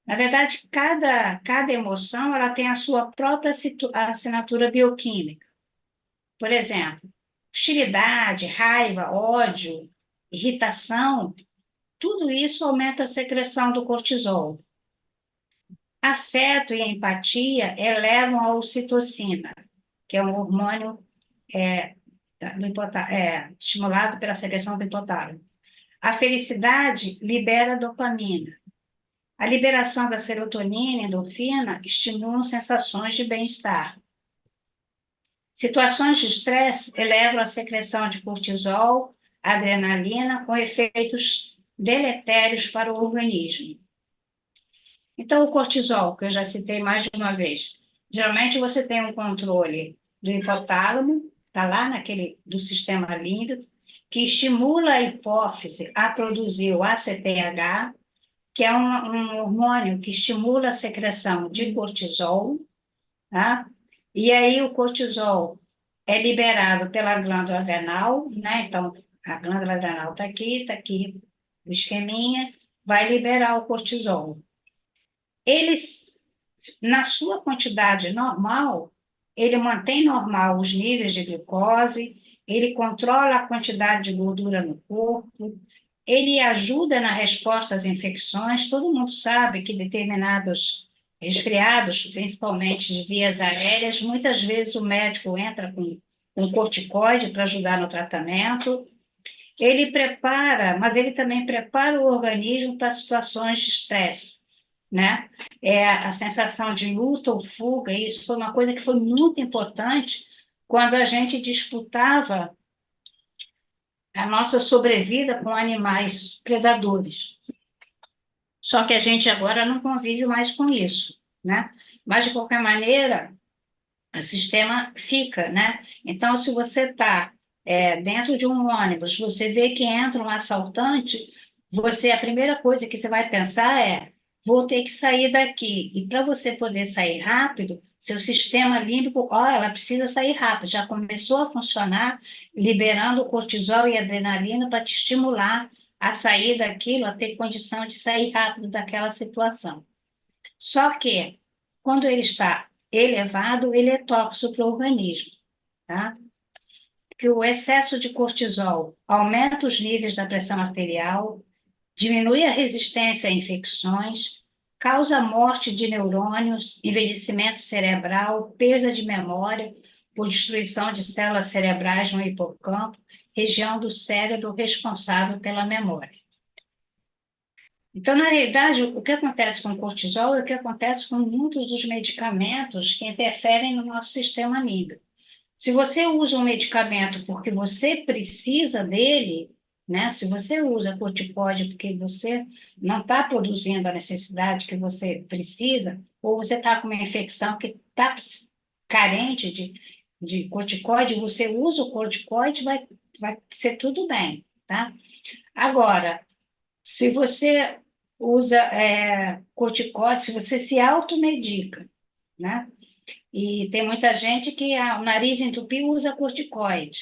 Na verdade, cada emoção ela tem a sua própria assinatura bioquímica. Por exemplo, hostilidade, raiva, ódio, irritação, tudo isso aumenta a secreção do cortisol. Afeto e empatia elevam a ocitocina, que é um hormônio estimulado pela secreção do hipotálamo. A felicidade libera dopamina. A liberação da serotonina e endorfina estimulam sensações de bem-estar. Situações de estresse elevam a secreção de cortisol, adrenalina, com efeitos deletérios para o organismo. Então, o cortisol, que eu já citei mais de uma vez, geralmente você tem um controle do hipotálamo, está lá do sistema límbico, que estimula a hipófise a produzir o ACTH, que é um hormônio que estimula a secreção de cortisol, tá? E aí o cortisol é liberado pela glândula adrenal, né? Então, a glândula adrenal está aqui o esqueminha, vai liberar o cortisol. Eles, na sua quantidade normal, ele mantém normal os níveis de glicose, ele controla a quantidade de gordura no corpo, ele ajuda na resposta às infecções. Todo mundo sabe que determinados resfriados, principalmente de vias aéreas, muitas vezes o médico entra com um corticoide para ajudar no tratamento. Ele prepara, mas ele também prepara o organismo para situações de estresse, né? A sensação de luta ou fuga, isso foi uma coisa que foi muito importante quando a gente disputava a nossa sobrevida com animais predadores. Só que a gente agora não convive mais com isso, né? Mas, de qualquer maneira, o sistema fica, né? Então, se você está dentro de um ônibus, você vê que entra um assaltante, a primeira coisa que você vai pensar é: vou ter que sair daqui. E para você poder sair rápido, seu sistema límbico, ela precisa sair rápido, já começou a funcionar, liberando cortisol e adrenalina para te estimular a sair daquilo, a ter condição de sair rápido daquela situação. Só que, quando ele está elevado, ele é tóxico para o organismo, tá? Que o excesso de cortisol aumenta os níveis da pressão arterial, diminui a resistência a infecções, causa morte de neurônios, envelhecimento cerebral, perda de memória por destruição de células cerebrais no hipocampo, região do cérebro responsável pela memória. Então, na realidade, o que acontece com o cortisol é o que acontece com muitos dos medicamentos que interferem no nosso sistema límbico. Se você usa um medicamento porque você precisa dele, né? Se você usa corticóide porque você não está produzindo a necessidade que você precisa, ou você está com uma infecção que está carente de corticóide, você usa o corticóide, vai ser tudo bem, tá? Agora, se você usa corticóide, se você se automedica, né? E tem muita gente que o nariz entupiu usa corticoide.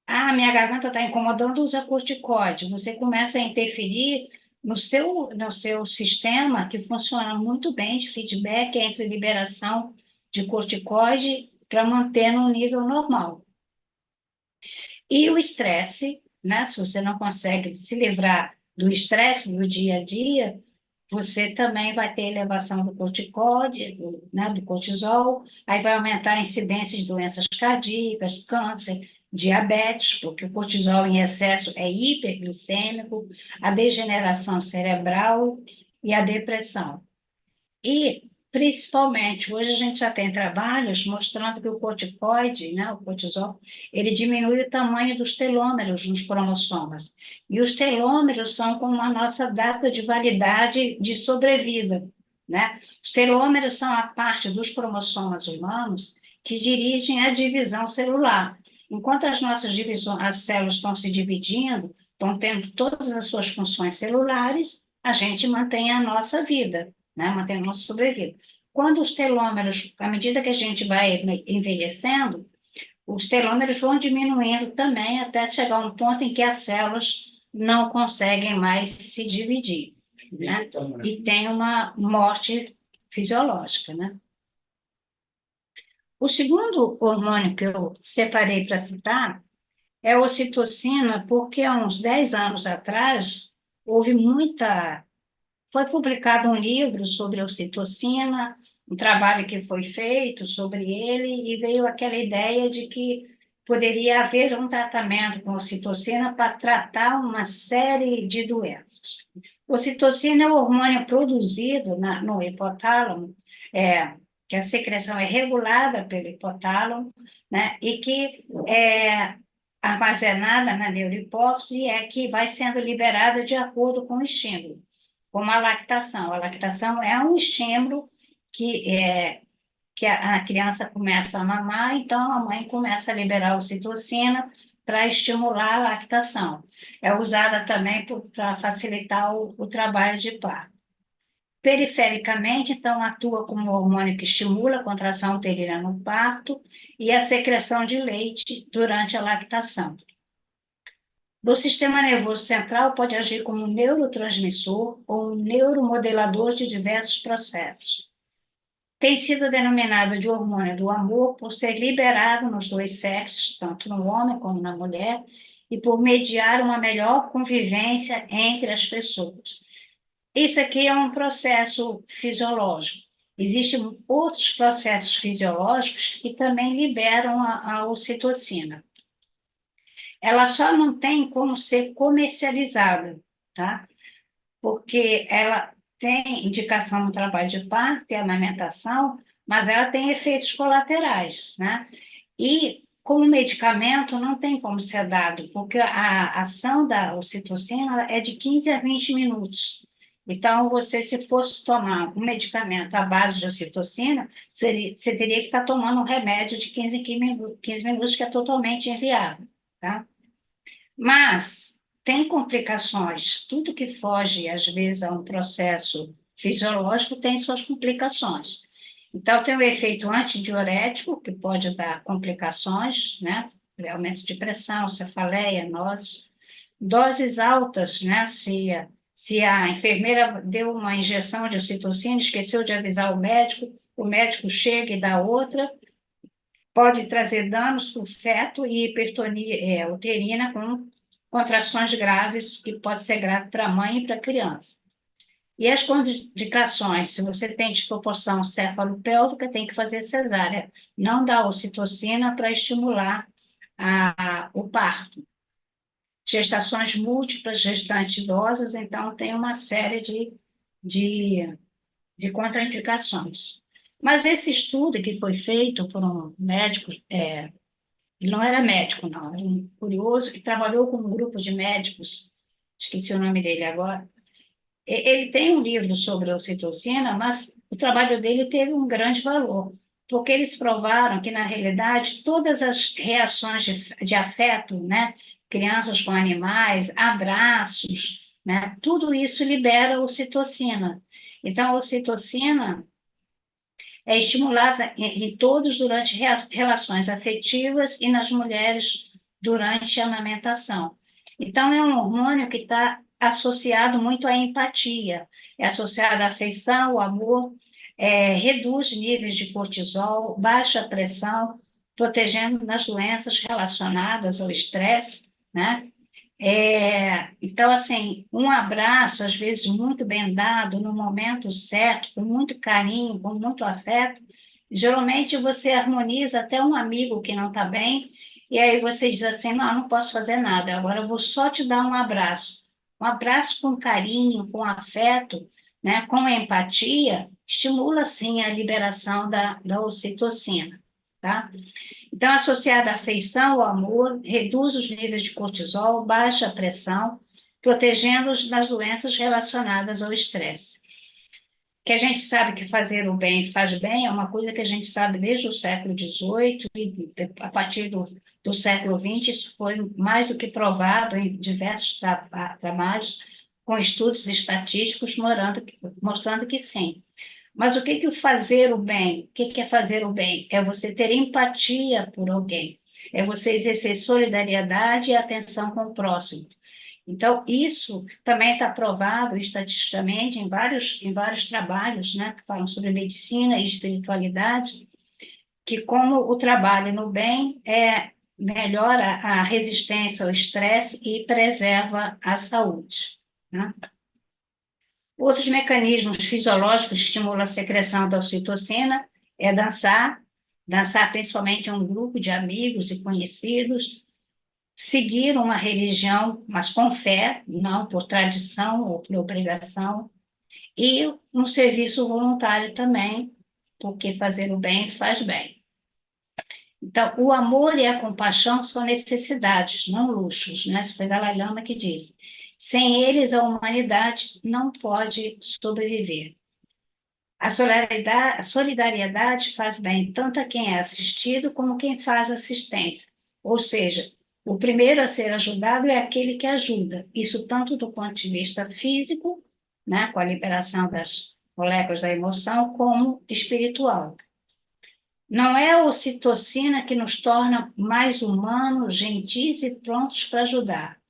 Ah, minha garganta está incomodando, usa corticoide. Você começa a interferir no seu sistema, que funciona muito bem de feedback entre liberação de corticoide para manter no nível normal. E o estresse, né? Se você não consegue se livrar do estresse do dia a dia, você também vai ter elevação do corticóide, né, do cortisol, aí vai aumentar a incidência de doenças cardíacas, câncer, diabetes, porque o cortisol em excesso é hiperglicêmico, a degeneração cerebral e a depressão. E, principalmente, hoje a gente já tem trabalhos mostrando que o corticoide, né, o cortisol, ele diminui o tamanho dos telômeros nos cromossomas. E os telômeros são como a nossa data de validade de sobrevida, né? Os telômeros são a parte dos cromossomas humanos que dirigem a divisão celular. Enquanto as nossas divisões, as células estão se dividindo, estão tendo todas as suas funções celulares, a gente mantém a nossa vida, né? Mantém a nossa sobrevida. Quando os telômeros, à medida que a gente vai envelhecendo, os telômeros vão diminuindo também até chegar a um ponto em que as células não conseguem mais se dividir, né? E tem uma morte fisiológica, né? O segundo hormônio que eu separei para citar é a ocitocina, porque há uns 10 anos atrás houve muita. Foi publicado um livro sobre a ocitocina, um trabalho que foi feito sobre ele, e veio aquela ideia de que poderia haver um tratamento com ocitocina para tratar uma série de doenças. Ocitocina é o hormônio produzido no hipotálamo, que a secreção é regulada pelo hipotálamo, né, e que é armazenada na neurohipófise e é que vai sendo liberada de acordo com o estímulo, como a lactação. A lactação é um estímulo que a criança começa a mamar, então a mãe começa a liberar ocitocina para estimular a lactação. É usada também para facilitar o trabalho de parto. Perifericamente, então, atua como um hormônio que estimula a contração uterina no parto e a secreção de leite durante a lactação. Do sistema nervoso central pode agir como um neurotransmissor ou um neuromodelador de diversos processos. Tem sido denominado de hormônio do amor por ser liberado nos dois sexos, tanto no homem como na mulher, e por mediar uma melhor convivência entre as pessoas. Isso aqui é um processo fisiológico. Existem outros processos fisiológicos que também liberam a ocitocina. Ela só não tem como ser comercializada, tá? Porque ela tem indicação no trabalho de parto e amamentação, mas ela tem efeitos colaterais, né? E como medicamento não tem como ser dado, porque a ação da ocitocina é de 15 a 20 minutos. Então, você, se fosse tomar um medicamento à base de ocitocina, você teria que estar tomando um remédio de 15 minutos, que é totalmente inviável, tá? Mas tem complicações. Tudo que foge, às vezes, a um processo fisiológico tem suas complicações. Então, tem o efeito antidiurético, que pode dar complicações, né? Aumento de pressão, cefaleia, nozes. Doses altas, né? Se a enfermeira deu uma injeção de ocitocina, esqueceu de avisar o médico chega e dá outra, pode trazer danos para o feto e hipertonia uterina com contrações graves, que pode ser grave para a mãe e para a criança. E as contraindicações, se você tem desproporção cefalopélvica, tem que fazer cesárea. Não dá ocitocina para estimular o parto. Gestações múltiplas, gestantes idosas, então tem uma série de contraindicações. Mas esse estudo que foi feito por um médico Ele não era médico, não, era um curioso que trabalhou com um grupo de médicos, esqueci o nome dele agora. Ele tem um livro sobre a ocitocina, mas o trabalho dele teve um grande valor, porque eles provaram que, na realidade, todas as reações de afeto, né, crianças com animais, abraços, né, tudo isso libera ocitocina. Então, a ocitocina é estimulada em todos durante relações afetivas e nas mulheres durante a amamentação. Então, é um hormônio que está associado muito à empatia, é associado à afeição, ao amor, reduz níveis de cortisol, baixa a pressão, protegendo das doenças relacionadas ao estresse, né? Então, assim, um abraço, às vezes muito bem dado, no momento certo, com muito carinho, com muito afeto, geralmente você harmoniza até um amigo que não está bem, e aí você diz assim: não, não posso fazer nada, agora eu vou só te dar um abraço. Um abraço com carinho, com afeto, né, com empatia, estimula, sim, a liberação da ocitocina, tá? Então, associada à afeição, ao amor, reduz os níveis de cortisol, baixa a pressão, protegendo-os das doenças relacionadas ao estresse. Que a gente sabe que fazer o bem faz bem é uma coisa que a gente sabe desde o século XVIII e a partir do século XX isso foi mais do que provado em diversos trabalhos com estudos estatísticos mostrando que sim. Mas o que que o fazer o bem? O que que é fazer o bem? É você ter empatia por alguém. É você exercer solidariedade e atenção com o próximo. Então, isso também está provado estatisticamente em vários trabalhos, né, que falam sobre medicina e espiritualidade, que como o trabalho no bem melhora a resistência ao estresse e preserva a saúde, né? Outros mecanismos fisiológicos que estimulam a secreção da ocitocina é dançar principalmente em um grupo de amigos e conhecidos, seguir uma religião, mas com fé, não por tradição ou por obrigação, e um serviço voluntário também, porque fazer o bem faz bem. Então, o amor e a compaixão são necessidades, não luxos, né? Isso foi Dalai Lama que disse. Sem eles, a humanidade não pode sobreviver. A solidariedade faz bem tanto a quem é assistido como quem faz assistência. Ou seja, o primeiro a ser ajudado é aquele que ajuda. Isso tanto do ponto de vista físico, né, com a liberação das moléculas da emoção, como espiritual. Não é a ocitocina que nos torna mais humanos, gentis e prontos para ajudar.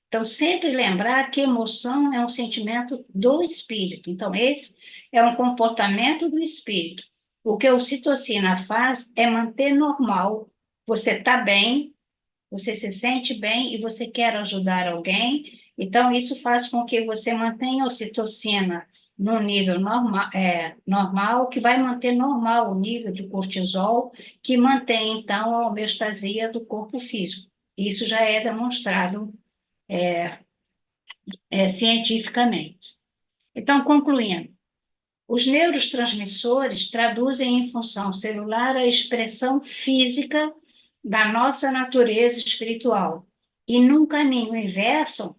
Então, sempre lembrar que emoção é um sentimento do espírito. Então, esse é um comportamento do espírito. O que a ocitocina faz é manter normal. Você está bem, você se sente bem e você quer ajudar alguém. Então, isso faz com que você mantenha a ocitocina no nível normal, que vai manter normal o nível de cortisol, que mantém, então, a homeostasia do corpo físico. Isso já é demonstrado cientificamente. Então, concluindo, os neurotransmissores traduzem em função celular a expressão física da nossa natureza espiritual e, num caminho inverso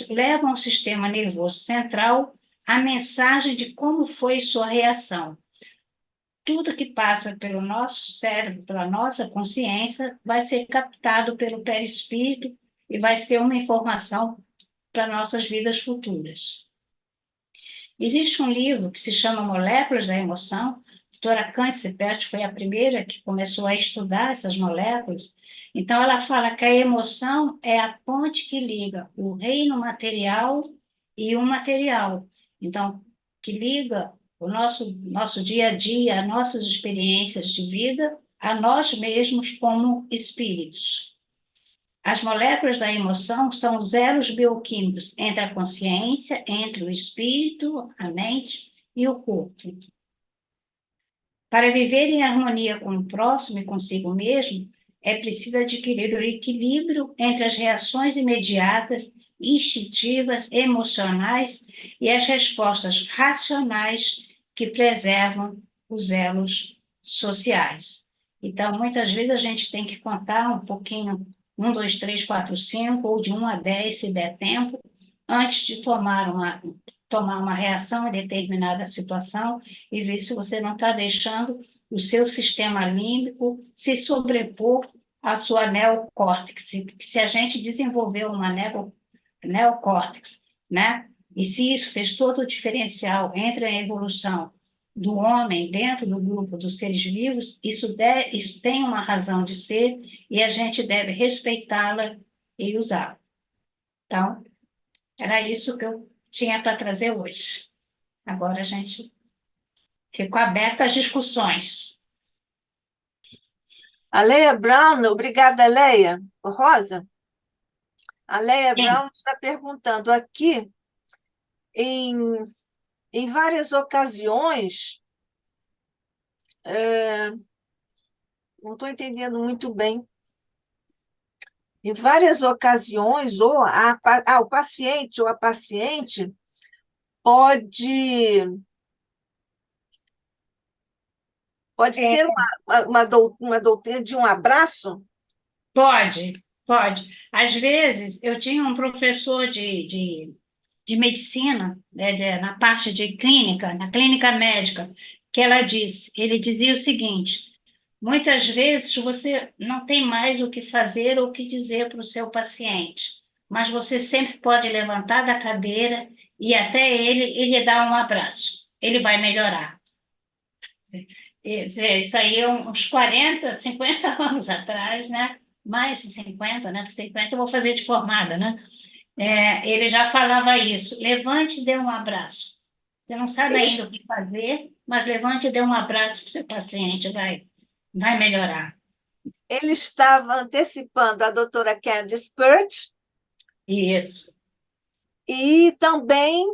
levam ao sistema nervoso central a mensagem de como foi sua reação. Tudo que passa pelo nosso cérebro, pela nossa consciência, vai ser captado pelo perispírito e vai ser uma informação para nossas vidas futuras. Existe um livro que se chama Moléculas da Emoção. A doutora Candice Pert foi a primeira que começou a estudar essas moléculas. Então, ela fala que a emoção é a ponte que liga o reino material e o material. Então, que liga o nosso dia a dia, as nossas experiências de vida, a nós mesmos como espíritos. As moléculas da emoção são os elos bioquímicos entre a consciência, entre o espírito, a mente e o corpo. Para viver em harmonia com o próximo e consigo mesmo, é preciso adquirir o equilíbrio entre as reações imediatas, instintivas, emocionais e as respostas racionais que preservam os elos sociais. Então, muitas vezes a gente tem que contar um pouquinho, 1, 2, 3, 4, 5, ou de 1 a 10, se der tempo, antes de tomar uma reação em determinada situação e ver se você não está deixando o seu sistema límbico se sobrepor à sua neocórtex. Se a gente desenvolveu uma neocórtex, né? E se isso fez todo o diferencial entre a evolução do homem dentro do grupo dos seres vivos, isso tem uma razão de ser e a gente deve respeitá-la e usá-la. Então, era isso que eu tinha para trazer hoje. Agora a gente ficou aberta às discussões. A Leia Brown, obrigada, Leia. Rosa, a Leia Sim, Brown está perguntando aqui, em, em várias ocasiões, não estou entendendo muito bem, em várias ocasiões, o paciente ou a paciente pode, pode é, ter uma doutrina de um abraço. pode, pode. Às vezes, eu tinha um professor de medicina, né, na parte de clínica, na clínica médica, que ele dizia o seguinte: muitas vezes você não tem mais o que fazer ou o que dizer para o seu paciente, mas você sempre pode levantar da cadeira e ir até ele e lhe dar um abraço. Ele vai melhorar. Isso aí é uns 40, 50 anos atrás, né? Mais de 50, né? Porque 50 eu vou fazer de formada, né? Ele já falava isso. Levante e dê um abraço. Você não sabe Ele, ainda o que fazer, mas levante e dê um abraço para o seu paciente, vai melhorar. ele estava antecipando a doutora Candice Pert Isso. e também,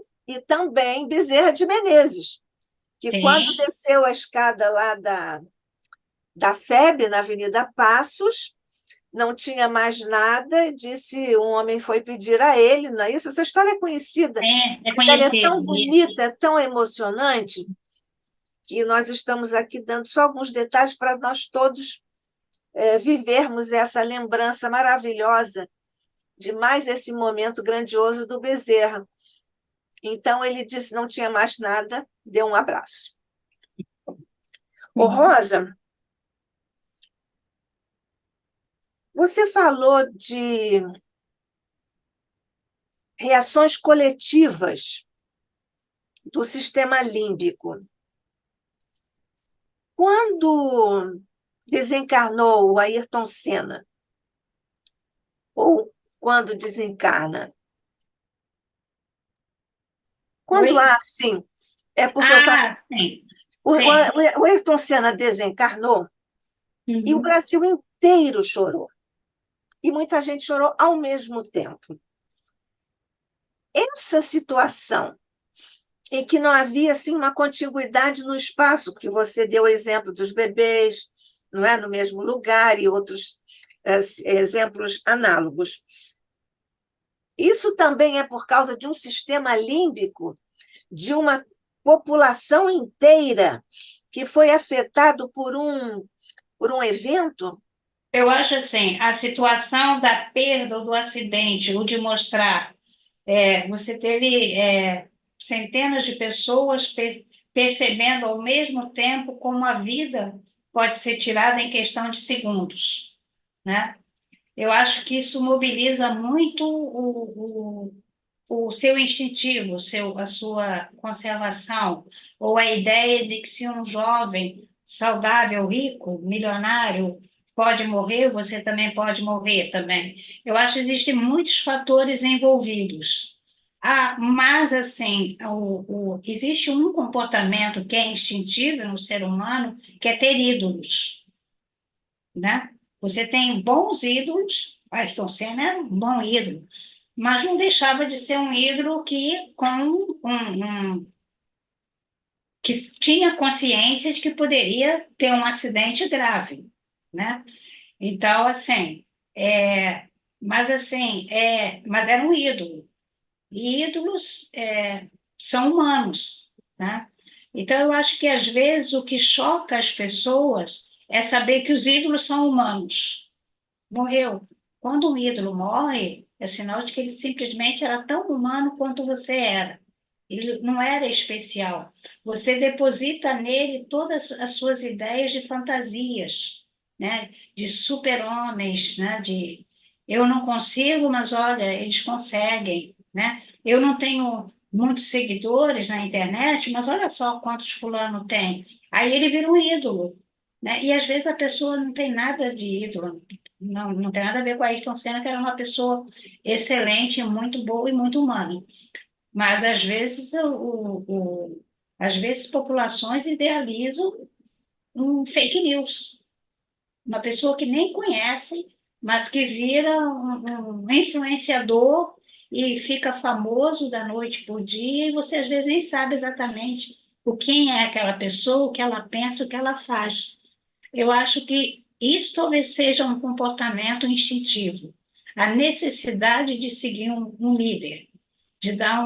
Bezerra de Menezes, que quando Sim, desceu a escada lá da FEB, na Avenida Passos, não tinha mais nada, disse, um homem foi pedir a ele, não é isso? Essa história é conhecida, é mas ela é conhecido. tão bonita, é tão emocionante, que nós estamos aqui dando só alguns detalhes para nós todos vivermos essa lembrança maravilhosa de mais esse momento grandioso do Bezerra. Então, ele disse não tinha mais nada, deu um abraço. Ô, Uhum. Rosa, você falou de reações coletivas do sistema límbico. Quando desencarnou o Ayrton Senna, ou quando desencarna, quando Oi? há, sim, é porque eu estava. Ah, sim, O, sim. o Ayrton Senna desencarnou e o Uhum. Brasil inteiro chorou. E muita gente chorou ao mesmo tempo. Essa situação em que não havia assim uma contiguidade no espaço, que você deu o exemplo dos bebês, não é, no mesmo lugar e outros exemplos análogos. Isso também é por causa de um sistema límbico de uma população inteira que foi afetado por um evento. Eu acho assim, a situação da perda ou do acidente, ou de mostrar, você teve centenas de pessoas percebendo ao mesmo tempo como a vida pode ser tirada em questão de segundos, né? Eu acho que isso mobiliza muito o seu instintivo, a sua conservação, ou a ideia de que se um jovem saudável, rico, milionário pode morrer, você também pode morrer também. Eu acho que existem muitos fatores envolvidos. Mas, assim, existe um comportamento que é instintivo no ser humano, que é ter ídolos, né? Você tem bons ídolos, Ayrton Senna era um bom ídolo, mas não deixava de ser um ídolo que tinha consciência de que poderia ter um acidente grave, né? Então, assim, mas era um ídolo. E ídolos são humanos, né? Então, eu acho que às vezes o que choca as pessoas é saber que os ídolos são humanos. Morreu. Quando um ídolo morre, é sinal de que ele simplesmente era tão humano quanto você era. Ele não era especial. Você deposita nele todas as suas ideias de fantasias, né? De super-homens, né? De eu não consigo, mas olha, eles conseguem, né? Eu não tenho muitos seguidores na internet, mas olha só quantos fulano tem. Aí ele vira um ídolo, né? E às vezes a pessoa não tem nada de ídolo, não tem nada a ver com a Ayrton Senna, que era uma pessoa excelente, muito boa e muito humana. Mas às vezes às vezes populações idealizam um fake news, uma pessoa que nem conhece, mas que vira um influenciador e fica famoso da noite por dia, e você às vezes nem sabe exatamente o quem é aquela pessoa, o que ela pensa, o que ela faz. Eu acho que isso talvez seja um comportamento instintivo, a necessidade de seguir um líder, de dar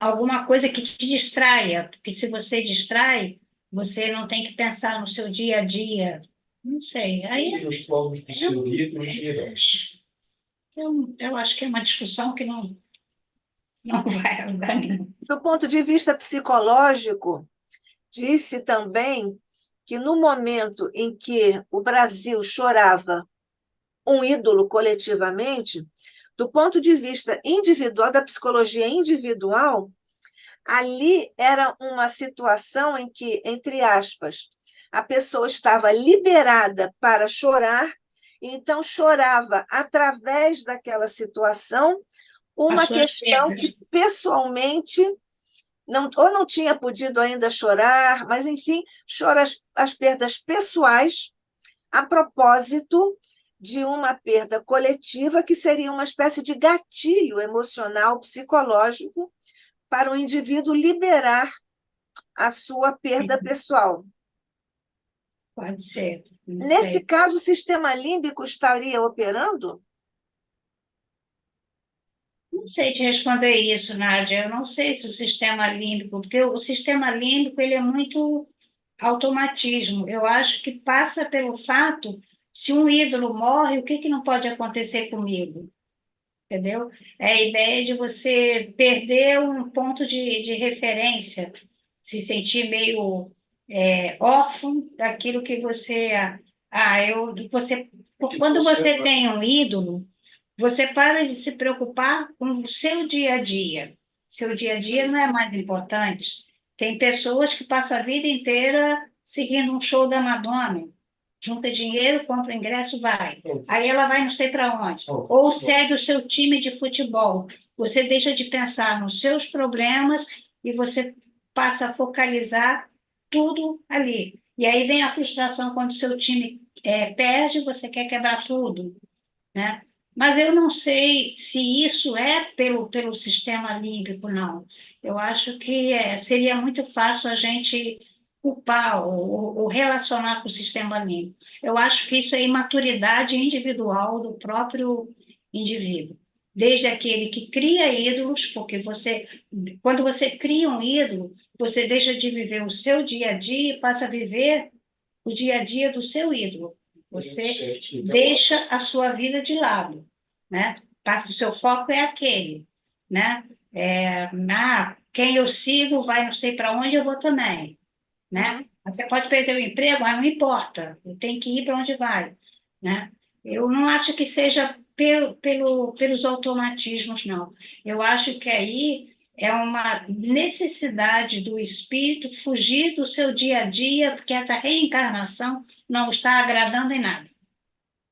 alguma coisa que te distraia, porque se você distrai, você não tem que pensar no seu dia a dia. Não sei. Aí Os povos do seu livro, os heróis. eu acho que é uma discussão que não vai a lugar nenhum. Do ponto de vista psicológico, disse também que no momento em que o Brasil chorava um ídolo coletivamente, do ponto de vista individual, da psicologia individual, ali era uma situação em que, entre aspas, a pessoa estava liberada para chorar, então chorava através daquela situação As uma suas questão perdas. que pessoalmente não, ou não tinha podido ainda chorar, mas enfim, chora as perdas pessoais a propósito de uma perda coletiva que seria uma espécie de gatilho emocional, psicológico, para o indivíduo liberar a sua perda pessoal. Pode ser, não Nesse sei. caso, o sistema límbico estaria operando? Não sei te responder isso, Nádia. Eu não sei se o sistema límbico, porque o sistema límbico ele é muito automatismo. Eu acho que passa pelo fato, se um ídolo morre, o que que não pode acontecer comigo? Entendeu? É a ideia de você perder um ponto de referência, se sentir meio órfão daquilo que você. Você, quando você tem um ídolo, você para de se preocupar com o seu dia a dia. Seu dia a dia não é mais importante. Tem pessoas que passam a vida inteira seguindo um show da Madonna. Junta dinheiro, compra ingresso, vai. Aí ela vai não sei para onde. Ou segue o seu time de futebol. Você deixa de pensar nos seus problemas e você passa a focalizar tudo ali. E aí vem a frustração quando o seu time perde, você quer quebrar tudo, né? Mas eu não sei se isso é pelo sistema límbico, não. Eu acho que seria muito fácil a gente culpar ou relacionar com o sistema límbico. Eu acho que isso é imaturidade individual do próprio indivíduo. Desde aquele que cria ídolos, porque quando você cria um ídolo, você deixa de viver o seu dia a dia e passa a viver o dia a dia do seu ídolo. Você deixa a sua vida de lado, né? Passa o seu foco é aquele, né? Quem eu sigo vai não sei para onde eu vou também, né? Você pode perder o emprego, mas não importa, tem que ir para onde vai, né? Eu não acho que seja pelos automatismos, não. Eu acho que aí é uma necessidade do espírito fugir do seu dia a dia, porque essa reencarnação não está agradando em nada,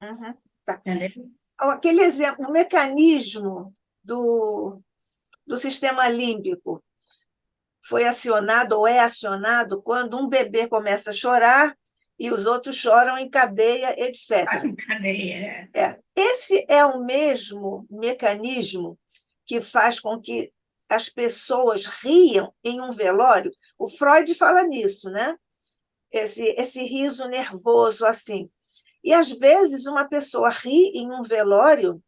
Uhum, tá. entendeu? Aquele exemplo, o mecanismo do sistema límbico foi acionado ou é acionado quando um bebê começa a chorar e os outros choram em cadeia, etc. Cadê? Esse é o mesmo mecanismo que faz com que as pessoas riam em um velório. O Freud fala nisso, né? Esse riso nervoso assim. E às vezes uma pessoa ri em um velório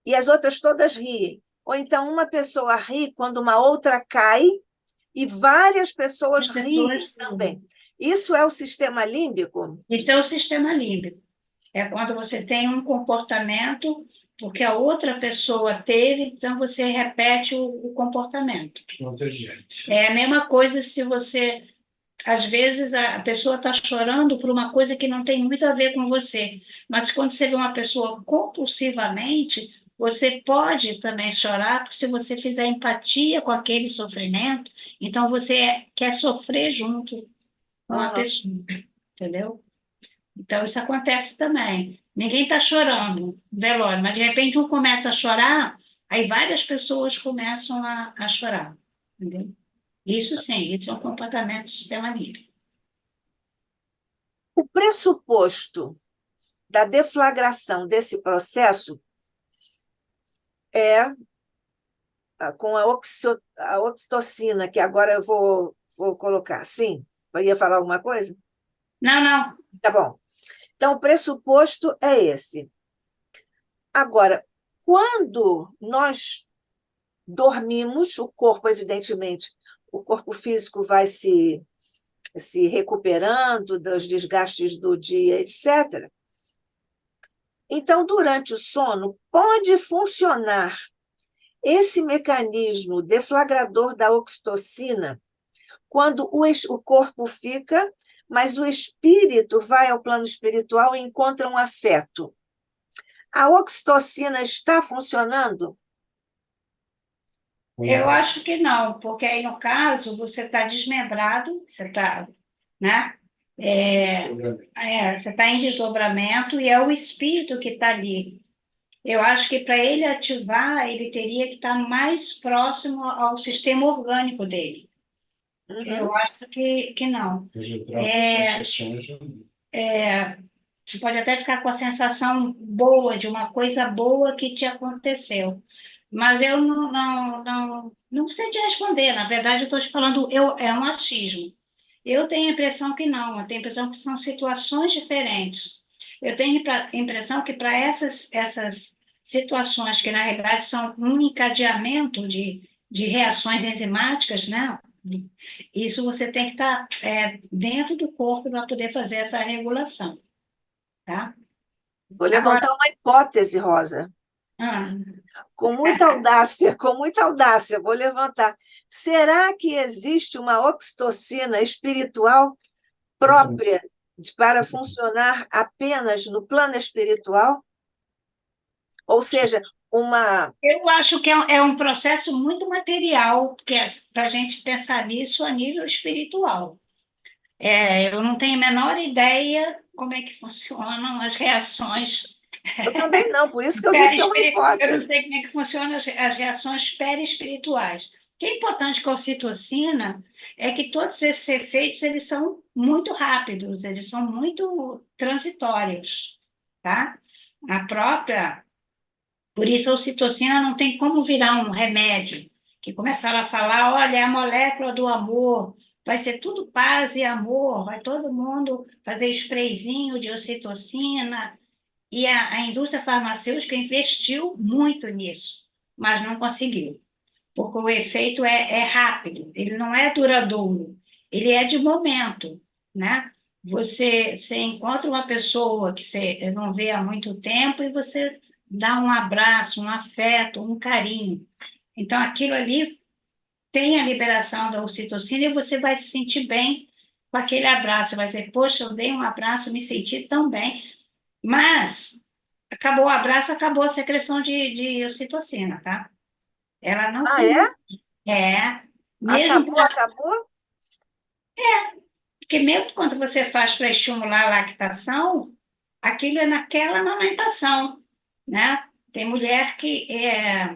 e as outras todas riem. Ou então uma pessoa ri quando uma outra cai e várias pessoas As pessoas. riem também. Isso é o sistema límbico? Isso é o sistema límbico. É quando você tem um comportamento, porque a outra pessoa teve, então você repete o comportamento. Contagiante. É a mesma coisa se você, às vezes, a pessoa está chorando por uma coisa que não tem muito a ver com você, mas quando você vê uma pessoa compulsivamente, você pode também chorar se você fizer empatia com aquele sofrimento, então você quer sofrer junto com a Aham. pessoa, entendeu? Então, isso acontece também. Ninguém está chorando no velório, mas de repente um começa a chorar, aí várias pessoas começam a chorar, entendeu? Isso sim, isso é um comportamento do sistema límbico. O pressuposto da deflagração desse processo é com a oxitocina, que agora eu vou colocar. Sim, eu ia falar alguma coisa? Não, não. Tá bom. Então, o pressuposto é esse. Agora, quando nós dormimos, o corpo, evidentemente, o corpo físico vai se recuperando dos desgastes do dia, etc. Então, durante o sono, pode funcionar esse mecanismo deflagrador da oxitocina quando o corpo fica, mas o espírito vai ao plano espiritual e encontra um afeto. A oxitocina está funcionando? Eu acho que não, porque aí no caso você está desmembrado, você está, né? Você está em desdobramento e é o espírito que está ali. Eu acho que para ele ativar, ele teria que estar mais próximo ao sistema orgânico dele. Uhum. Eu acho que não. Registrar É, sensações. Você pode até ficar com a sensação boa de uma coisa boa que te aconteceu. Mas eu não sei te responder. Na verdade, eu estou te falando, é um achismo. Eu tenho a impressão que não, eu tenho a impressão que são situações diferentes. Eu tenho a impressão que para essas situações, que na realidade são um encadeamento de reações enzimáticas, né? Isso você tem que estar dentro do corpo para poder fazer essa regulação, tá? Vou Agora, levantar uma hipótese, Rosa. ah, Com muita audácia, vou levantar. Será que existe uma oxitocina espiritual própria para funcionar apenas no plano espiritual? Ou seja, uma. eu acho que é um processo muito material, porque para a gente pensar nisso a nível espiritual. Eu não tenho a menor ideia como é que funcionam as reações Eu também não, por isso que eu disse que é uma eu não hipótese. sei como é que funcionam as reações perispirituais. O que é importante com a ocitocina é que todos esses efeitos eles são muito rápidos, eles são muito transitórios, tá? A própria Por isso, a ocitocina não tem como virar um remédio, que começaram a falar, olha, é a molécula do amor, vai ser tudo paz e amor, vai todo mundo fazer sprayzinho de ocitocina, e a indústria farmacêutica investiu muito nisso, mas não conseguiu, porque o efeito é rápido, ele não é duradouro, ele é de momento, né? Você encontra uma pessoa que você não vê há muito tempo e você dá um abraço, um afeto, um carinho. Então, aquilo ali tem a liberação da ocitocina e você vai se sentir bem com aquele abraço. Vai dizer, poxa, eu dei um abraço, me senti tão bem. Mas acabou o abraço, acabou a secreção de ocitocina, tá? Ela não Ah, se é? é, mesmo Acabou, acabou? porque mesmo quando você faz para estimular a lactação, aquilo é naquela amamentação, né? Tem mulher que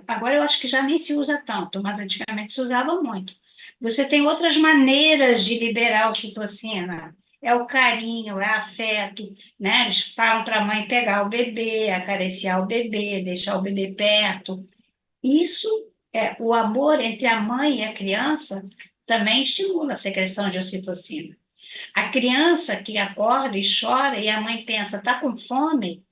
agora eu acho que já nem se usa tanto, mas antigamente se usava muito. Você tem outras maneiras de liberar a ocitocina. É o carinho, é afeto, né? Eles falam para a mãe pegar o bebê, acariciar o bebê, deixar o bebê perto. Isso o amor entre a mãe e a criança também estimula a secreção de ocitocina. A criança que acorda e chora e a mãe pensa, está com fome,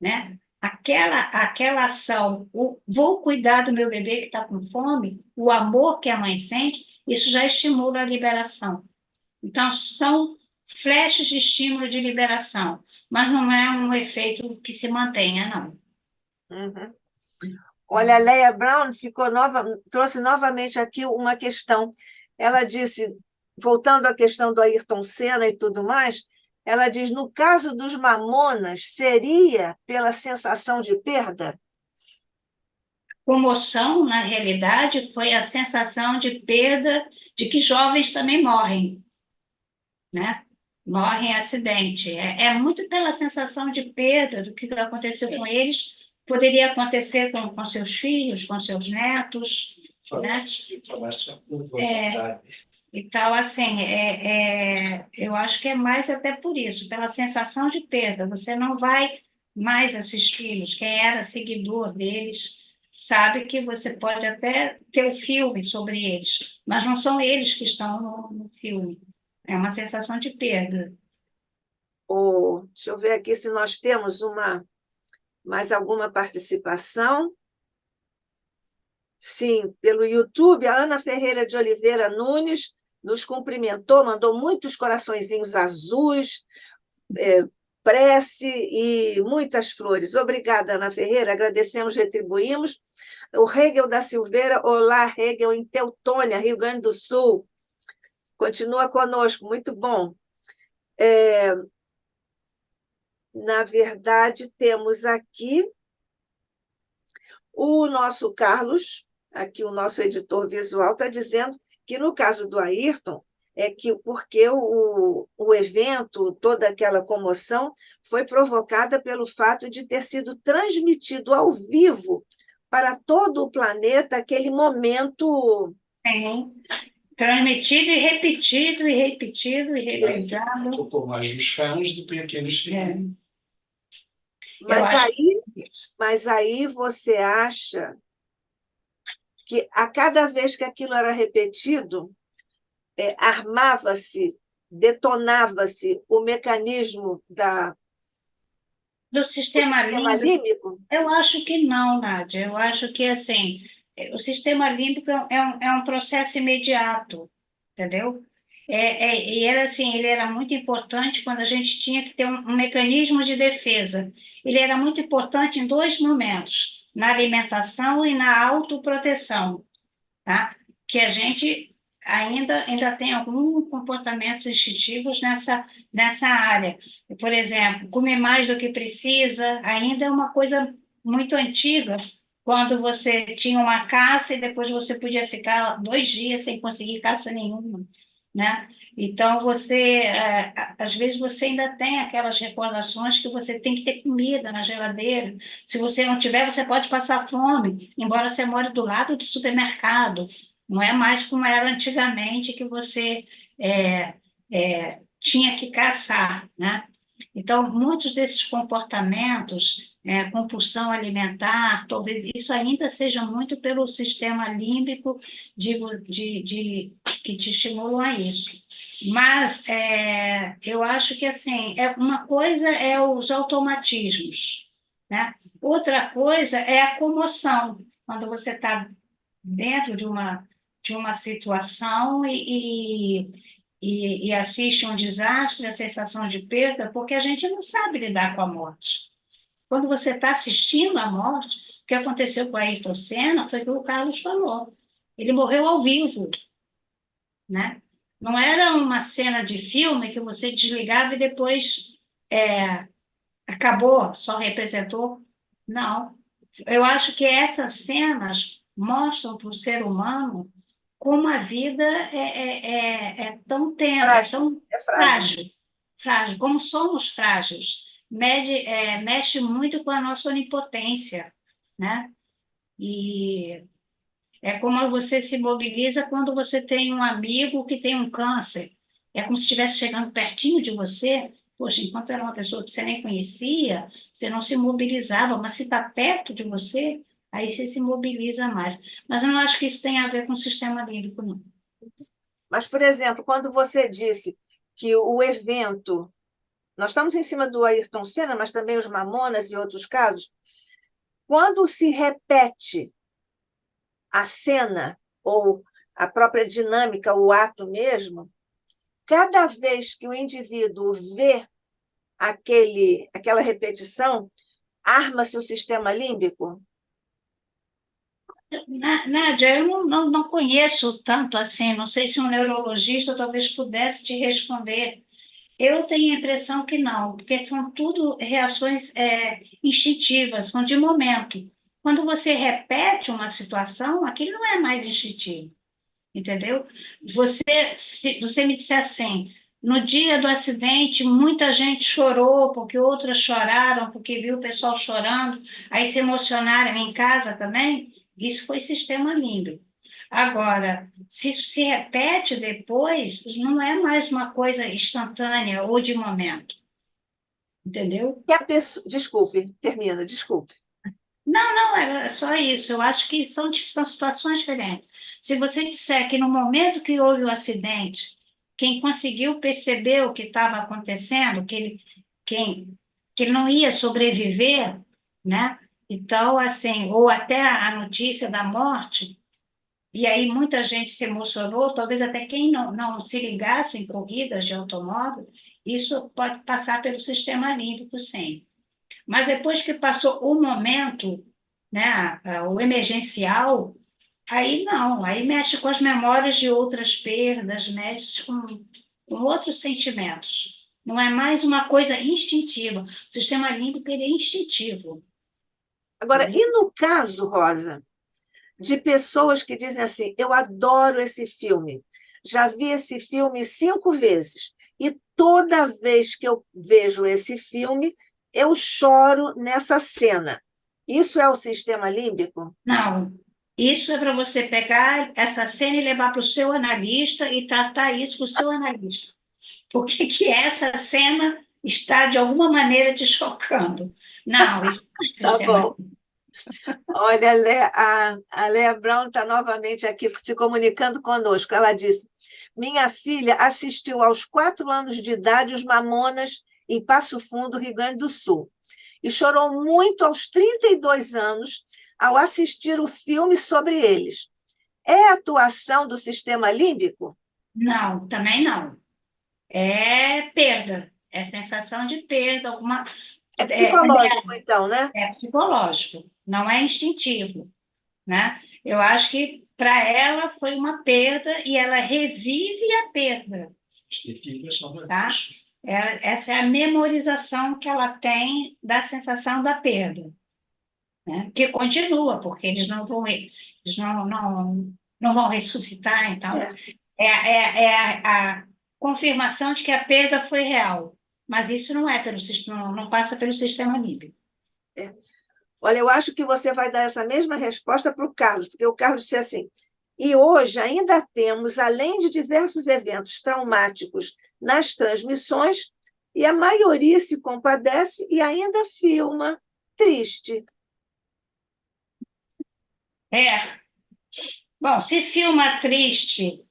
né? Aquela ação, vou cuidar do meu bebê que está com fome, o amor que a mãe sente, isso já estimula a liberação. Então, são flashes de estímulo de liberação, mas não é um efeito que se mantenha, não. Uhum. Olha, a Leia Brown trouxe novamente aqui uma questão. Ela disse, voltando à questão do Ayrton Senna e tudo mais, ela diz, no caso dos Mamonas, seria pela sensação de perda? Comoção, na realidade, foi a sensação de perda de que jovens também morrem, né? Morrem em acidente. É muito pela sensação de perda do que aconteceu com eles, poderia acontecer com seus filhos, com seus netos, né? Então, assim, eu acho que é mais até por isso, pela sensação de perda. Você não vai mais assisti-los. Quem era seguidor deles sabe que você pode até ter o filme sobre eles, mas não são eles que estão no filme. É uma sensação de perda. Deixa eu ver aqui se nós temos mais alguma participação. Sim, pelo YouTube, a Ana Ferreira de Oliveira Nunes nos cumprimentou, mandou muitos coraçõezinhos azuis, prece e muitas flores. Obrigada, Ana Ferreira, agradecemos, retribuímos. O Hegel da Silveira, olá, Hegel, em Teutônia, Rio Grande do Sul. Continua conosco, muito bom. Na verdade, temos aqui o nosso Carlos, aqui o nosso editor visual, está dizendo que, no caso do Ayrton, porque o evento, toda aquela comoção, foi provocada pelo fato de ter sido transmitido ao vivo para todo o planeta aquele momento. Sim. Transmitido e repetido, e repetido, e reprisado. Tocou mais nos fãs do que aqui nos filmes. Mas aí você acha que a cada vez que aquilo era repetido, armava-se, detonava-se o mecanismo do do sistema límbico? límbico? Eu acho que não, Nádia. Eu acho que, assim, o sistema límbico é um processo imediato, entendeu? E era assim, ele era muito importante quando a gente tinha que ter um mecanismo de defesa. Ele era muito importante em dois momentos, na alimentação e na autoproteção, tá? Que a gente ainda tem alguns comportamentos instintivos nessa área. Por exemplo, comer mais do que precisa ainda é uma coisa muito antiga, quando você tinha uma caça e depois você podia ficar 2 dias sem conseguir caça nenhuma, né? Então, às vezes você ainda tem aquelas recordações que você tem que ter comida na geladeira. Se você não tiver, você pode passar fome, embora você more do lado do supermercado. Não é mais como era antigamente, que você tinha que caçar, né? Então, muitos desses comportamentos, compulsão alimentar, talvez isso ainda seja muito pelo sistema límbico que te estimulam a isso. Mas eu acho que, assim, uma coisa é os automatismos, né? Outra coisa é a comoção, quando você está dentro de uma situação e assiste um desastre, a sensação de perda, porque a gente não sabe lidar com a morte. Quando você está assistindo a morte, o que aconteceu com a Ayrton Senna foi o que o Carlos falou. Ele morreu ao vivo, né? Não era uma cena de filme que você desligava e depois acabou, só representou. Não. Eu acho que essas cenas mostram para o ser humano como a vida é tão tenra, é tão É frágil. frágil, frágil, como somos frágeis. Mexe muito com a nossa onipotência, né? E é como você se mobiliza quando você tem um amigo que tem um câncer. É como se estivesse chegando pertinho de você. Poxa, enquanto era uma pessoa que você nem conhecia, você não se mobilizava, mas se está perto de você, aí você se mobiliza mais. Mas eu não acho que isso tem a ver com o sistema límbico, não. Mas, por exemplo, quando você disse que o evento, nós estamos em cima do Ayrton Senna, mas também os Mamonas e outros casos, quando se repete a cena ou a própria dinâmica, o ato mesmo, cada vez que o indivíduo vê aquela repetição, arma-se o sistema límbico? Nádia, eu não conheço tanto assim, não sei se um neurologista talvez pudesse te responder. Eu tenho a impressão que não, porque são tudo reações instintivas, são de momento. Quando você repete uma situação, aquilo não é mais instintivo, entendeu? Se você me disser assim, no dia do acidente, muita gente chorou, porque outras choraram, porque viu o pessoal chorando, aí se emocionaram em casa também, isso foi sistema límbico. Agora, se isso se repete depois, não é mais uma coisa instantânea ou de momento, entendeu? E a pessoa, desculpe, termina, desculpe. Não, é só isso. Eu acho que são situações diferentes. Se você disser que no momento que houve o acidente, quem conseguiu perceber o que estava acontecendo, que ele não ia sobreviver, né? Então, assim, ou até a notícia da morte, e aí muita gente se emocionou, talvez até quem não se ligasse em corridas de automóvel, isso pode passar pelo sistema límbico, sim. Mas depois que passou o momento, né, o emergencial, aí não, aí mexe com as memórias de outras perdas, mexe com outros sentimentos. Não é mais uma coisa instintiva. O sistema límbico ele é instintivo. Agora, Entendeu? e no caso, Rosa, de pessoas que dizem assim: eu adoro esse filme, já vi esse filme 5 vezes, e toda vez que eu vejo esse filme, eu choro nessa cena. Isso é o sistema límbico? Não, isso é para você pegar essa cena e levar para o seu analista e tratar isso com o seu analista. Por que que essa cena está, de alguma maneira, te chocando? Não, isso não é Tá sistema. bom. Olha, a Léa Brown está novamente aqui se comunicando conosco. Ela disse: minha filha assistiu aos 4 anos de idade os Mamonas em Passo Fundo, Rio Grande do Sul, e chorou muito aos 32 anos ao assistir o filme sobre eles. É a atuação do sistema límbico? Não, também não. É perda, é sensação de perda, É é, psicológico, então, né? é psicológico, não é instintivo, né? Eu acho que para ela foi uma perda e ela revive a perda, tá? Essa é a memorização que ela tem da sensação da perda, né? Que continua, porque eles não vão ressuscitar, então É. é a confirmação de que a perda foi real, mas isso não é não passa pelo sistema límbico. Olha, eu acho que você vai dar essa mesma resposta para o Carlos, porque o Carlos disse assim: e hoje ainda temos, além de diversos eventos traumáticos nas transmissões, e a maioria se compadece e ainda filma triste. É, bom, se filma triste,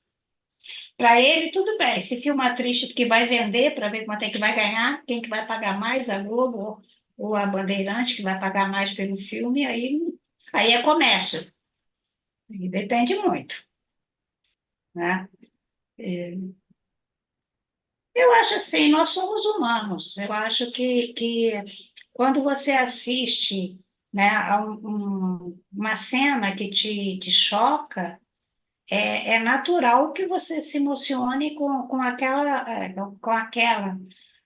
para ele tudo bem. Se filma triste porque vai vender para ver quanto é que vai ganhar, quem que vai pagar mais, a Globo ou a Bandeirante que vai pagar mais pelo filme, aí é comércio. E depende muito, né? É, eu acho assim, nós somos humanos. Eu acho que quando você assiste, né, uma cena que te choca, é natural que você se emocione com aquela,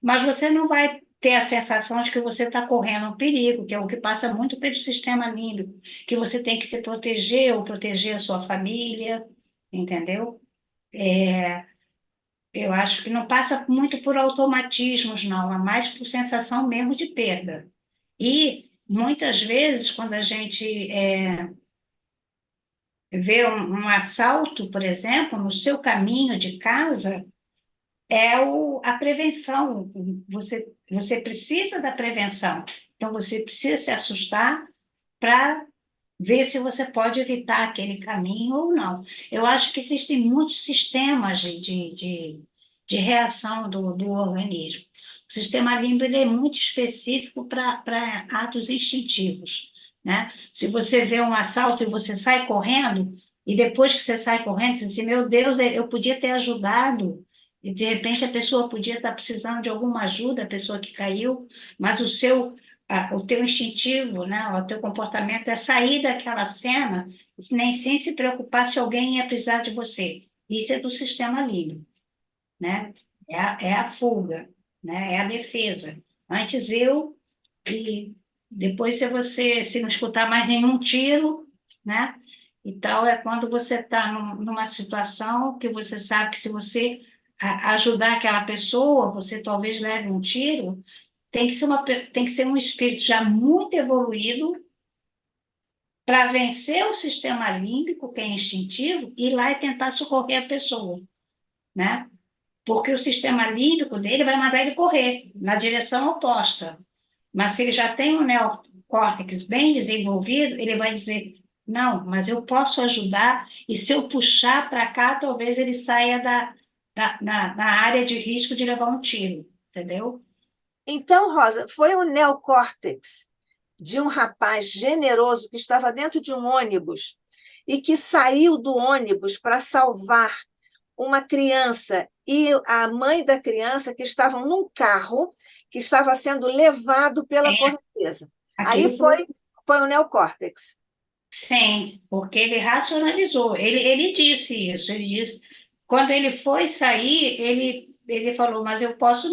mas você não vai ter a sensação de que você está correndo um perigo, que é o que passa muito pelo sistema límbico, que você tem que se proteger ou proteger a sua família, entendeu? Eu acho que não passa muito por automatismos, não, é mais por sensação mesmo de perda. E muitas vezes, quando a gente vê um assalto, por exemplo, no seu caminho de casa, a prevenção. Você precisa da prevenção. Então, você precisa se assustar para ver se você pode evitar aquele caminho ou não. Eu acho que existem muitos sistemas de reação do organismo. O sistema límbico ele é muito específico para atos instintivos, né? Se você vê um assalto e você sai correndo, e depois que você sai correndo, você diz, assim, meu Deus, eu podia ter ajudado, E de repente a pessoa podia estar precisando de alguma ajuda, a pessoa que caiu, mas o teu instintivo, né, o teu comportamento é sair daquela cena, nem sem se preocupar se alguém ia precisar de você. Isso é do sistema límbico, né? É a fuga, né? É a defesa. Antes eu e depois se você se não escutar mais nenhum tiro, né? E tal é quando você está numa situação que você sabe que se você ajudar aquela pessoa, você talvez leve um tiro. Tem que ser um espírito já muito evoluído para vencer o sistema límbico, que é instintivo, ir lá e tentar socorrer a pessoa, né? Porque o sistema límbico dele vai mandar ele correr na direção oposta. Mas se ele já tem um neocórtex bem desenvolvido, ele vai dizer: não, mas eu posso ajudar, e se eu puxar para cá, talvez ele saia na área de risco de levar um tiro, entendeu? Então, Rosa, foi um neocórtex de um rapaz generoso que estava dentro de um ônibus e que saiu do ônibus para salvar uma criança e a mãe da criança que estavam num carro que estava sendo levado pela É, correnteza. Aí aquilo foi. foi o neocórtex. Sim, porque ele racionalizou. Ele disse isso. Ele disse, quando ele foi sair, ele falou: mas eu Posso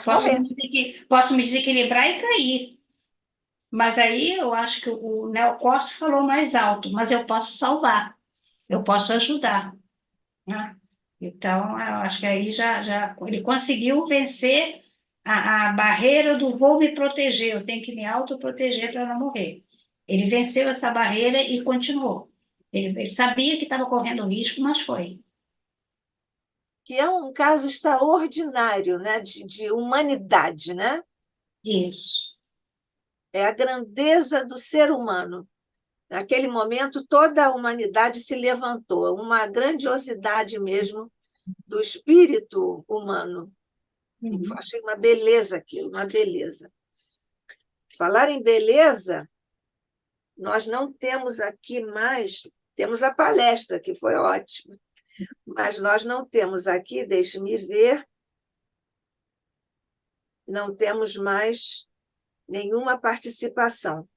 morrer. posso me desequilibrar e cair. Mas aí eu acho que o neocórtex falou mais alto, mas eu posso salvar, eu posso ajudar, né? Então, eu acho que aí já ele conseguiu vencer a barreira do vou me proteger, eu tenho que me autoproteger para não morrer. Ele venceu essa barreira e continuou. Ele sabia que estava correndo risco, mas foi. Que é um caso extraordinário, né, de humanidade, né? Isso. É a grandeza do ser humano. Naquele momento, toda a humanidade se levantou, uma grandiosidade mesmo do espírito humano. Uhum. Achei uma beleza aquilo, uma beleza. Falar em beleza, nós não temos aqui mais, temos a palestra, que foi ótima, mas nós não temos aqui, deixe-me ver, não temos mais nenhuma participação.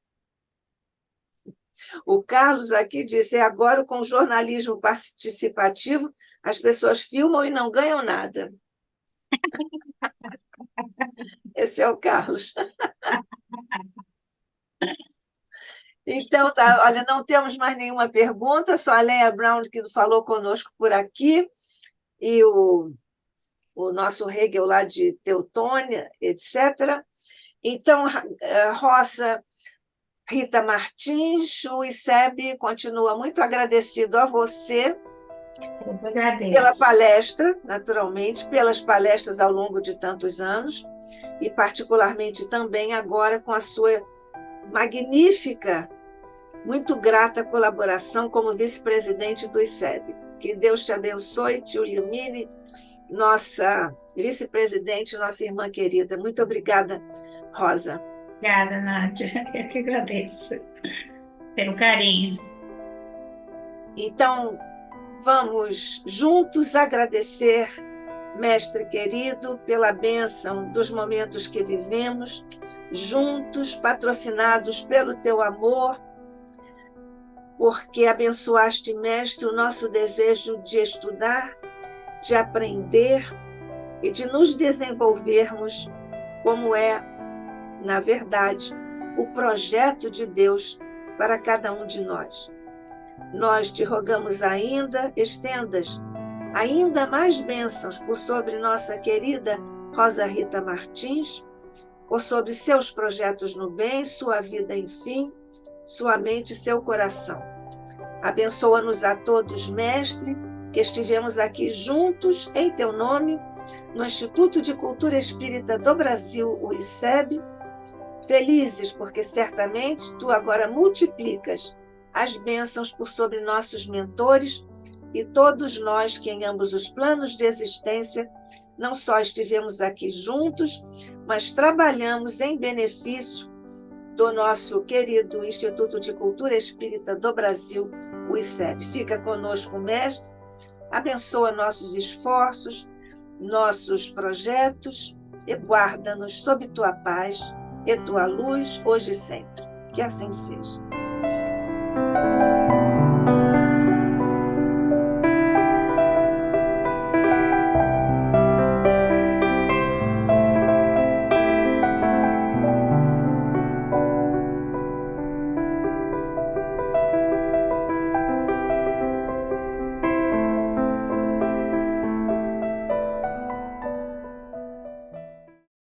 O Carlos aqui disse: agora com o jornalismo participativo, as pessoas filmam e não ganham nada. Esse é o Carlos. Então, tá, olha, não temos mais nenhuma pergunta, só a Leia Brown que falou conosco por aqui, e o nosso Hegel lá de Teutônia, etc. Então, Rosa, Rita Martins, o ICEB continua muito agradecido a você Eu pela agradeço. palestra, naturalmente, pelas palestras ao longo de tantos anos, e particularmente também agora com a sua magnífica, muito grata colaboração como vice-presidente do ICEB. Que Deus te abençoe, te ilumine, nossa vice-presidente, nossa irmã querida. Muito obrigada, Rosa. Obrigada, Nádia. Eu que agradeço pelo carinho. Então, vamos juntos agradecer, mestre querido, pela bênção dos momentos que vivemos, juntos, patrocinados pelo teu amor, porque abençoaste, mestre, o nosso desejo de estudar, de aprender e de nos desenvolvermos como é, na verdade, o projeto de Deus para cada um de nós. Nós te rogamos ainda, estendas ainda mais bênçãos por sobre nossa querida Rosa Rita Martins, por sobre seus projetos no bem, sua vida, enfim, sua mente e seu coração. Abençoa-nos a todos, mestre, que estivemos aqui juntos em teu nome, no Instituto de Cultura Espírita do Brasil, o ICEB, felizes porque certamente tu agora multiplicas as bênçãos por sobre nossos mentores e todos nós que em ambos os planos de existência não só estivemos aqui juntos, mas trabalhamos em benefício do nosso querido Instituto de Cultura Espírita do Brasil, o ICEB. Fica conosco, mestre, Abençoa nossos esforços, nossos projetos e guarda-nos sob tua paz e tua luz, hoje e sempre. Que assim seja.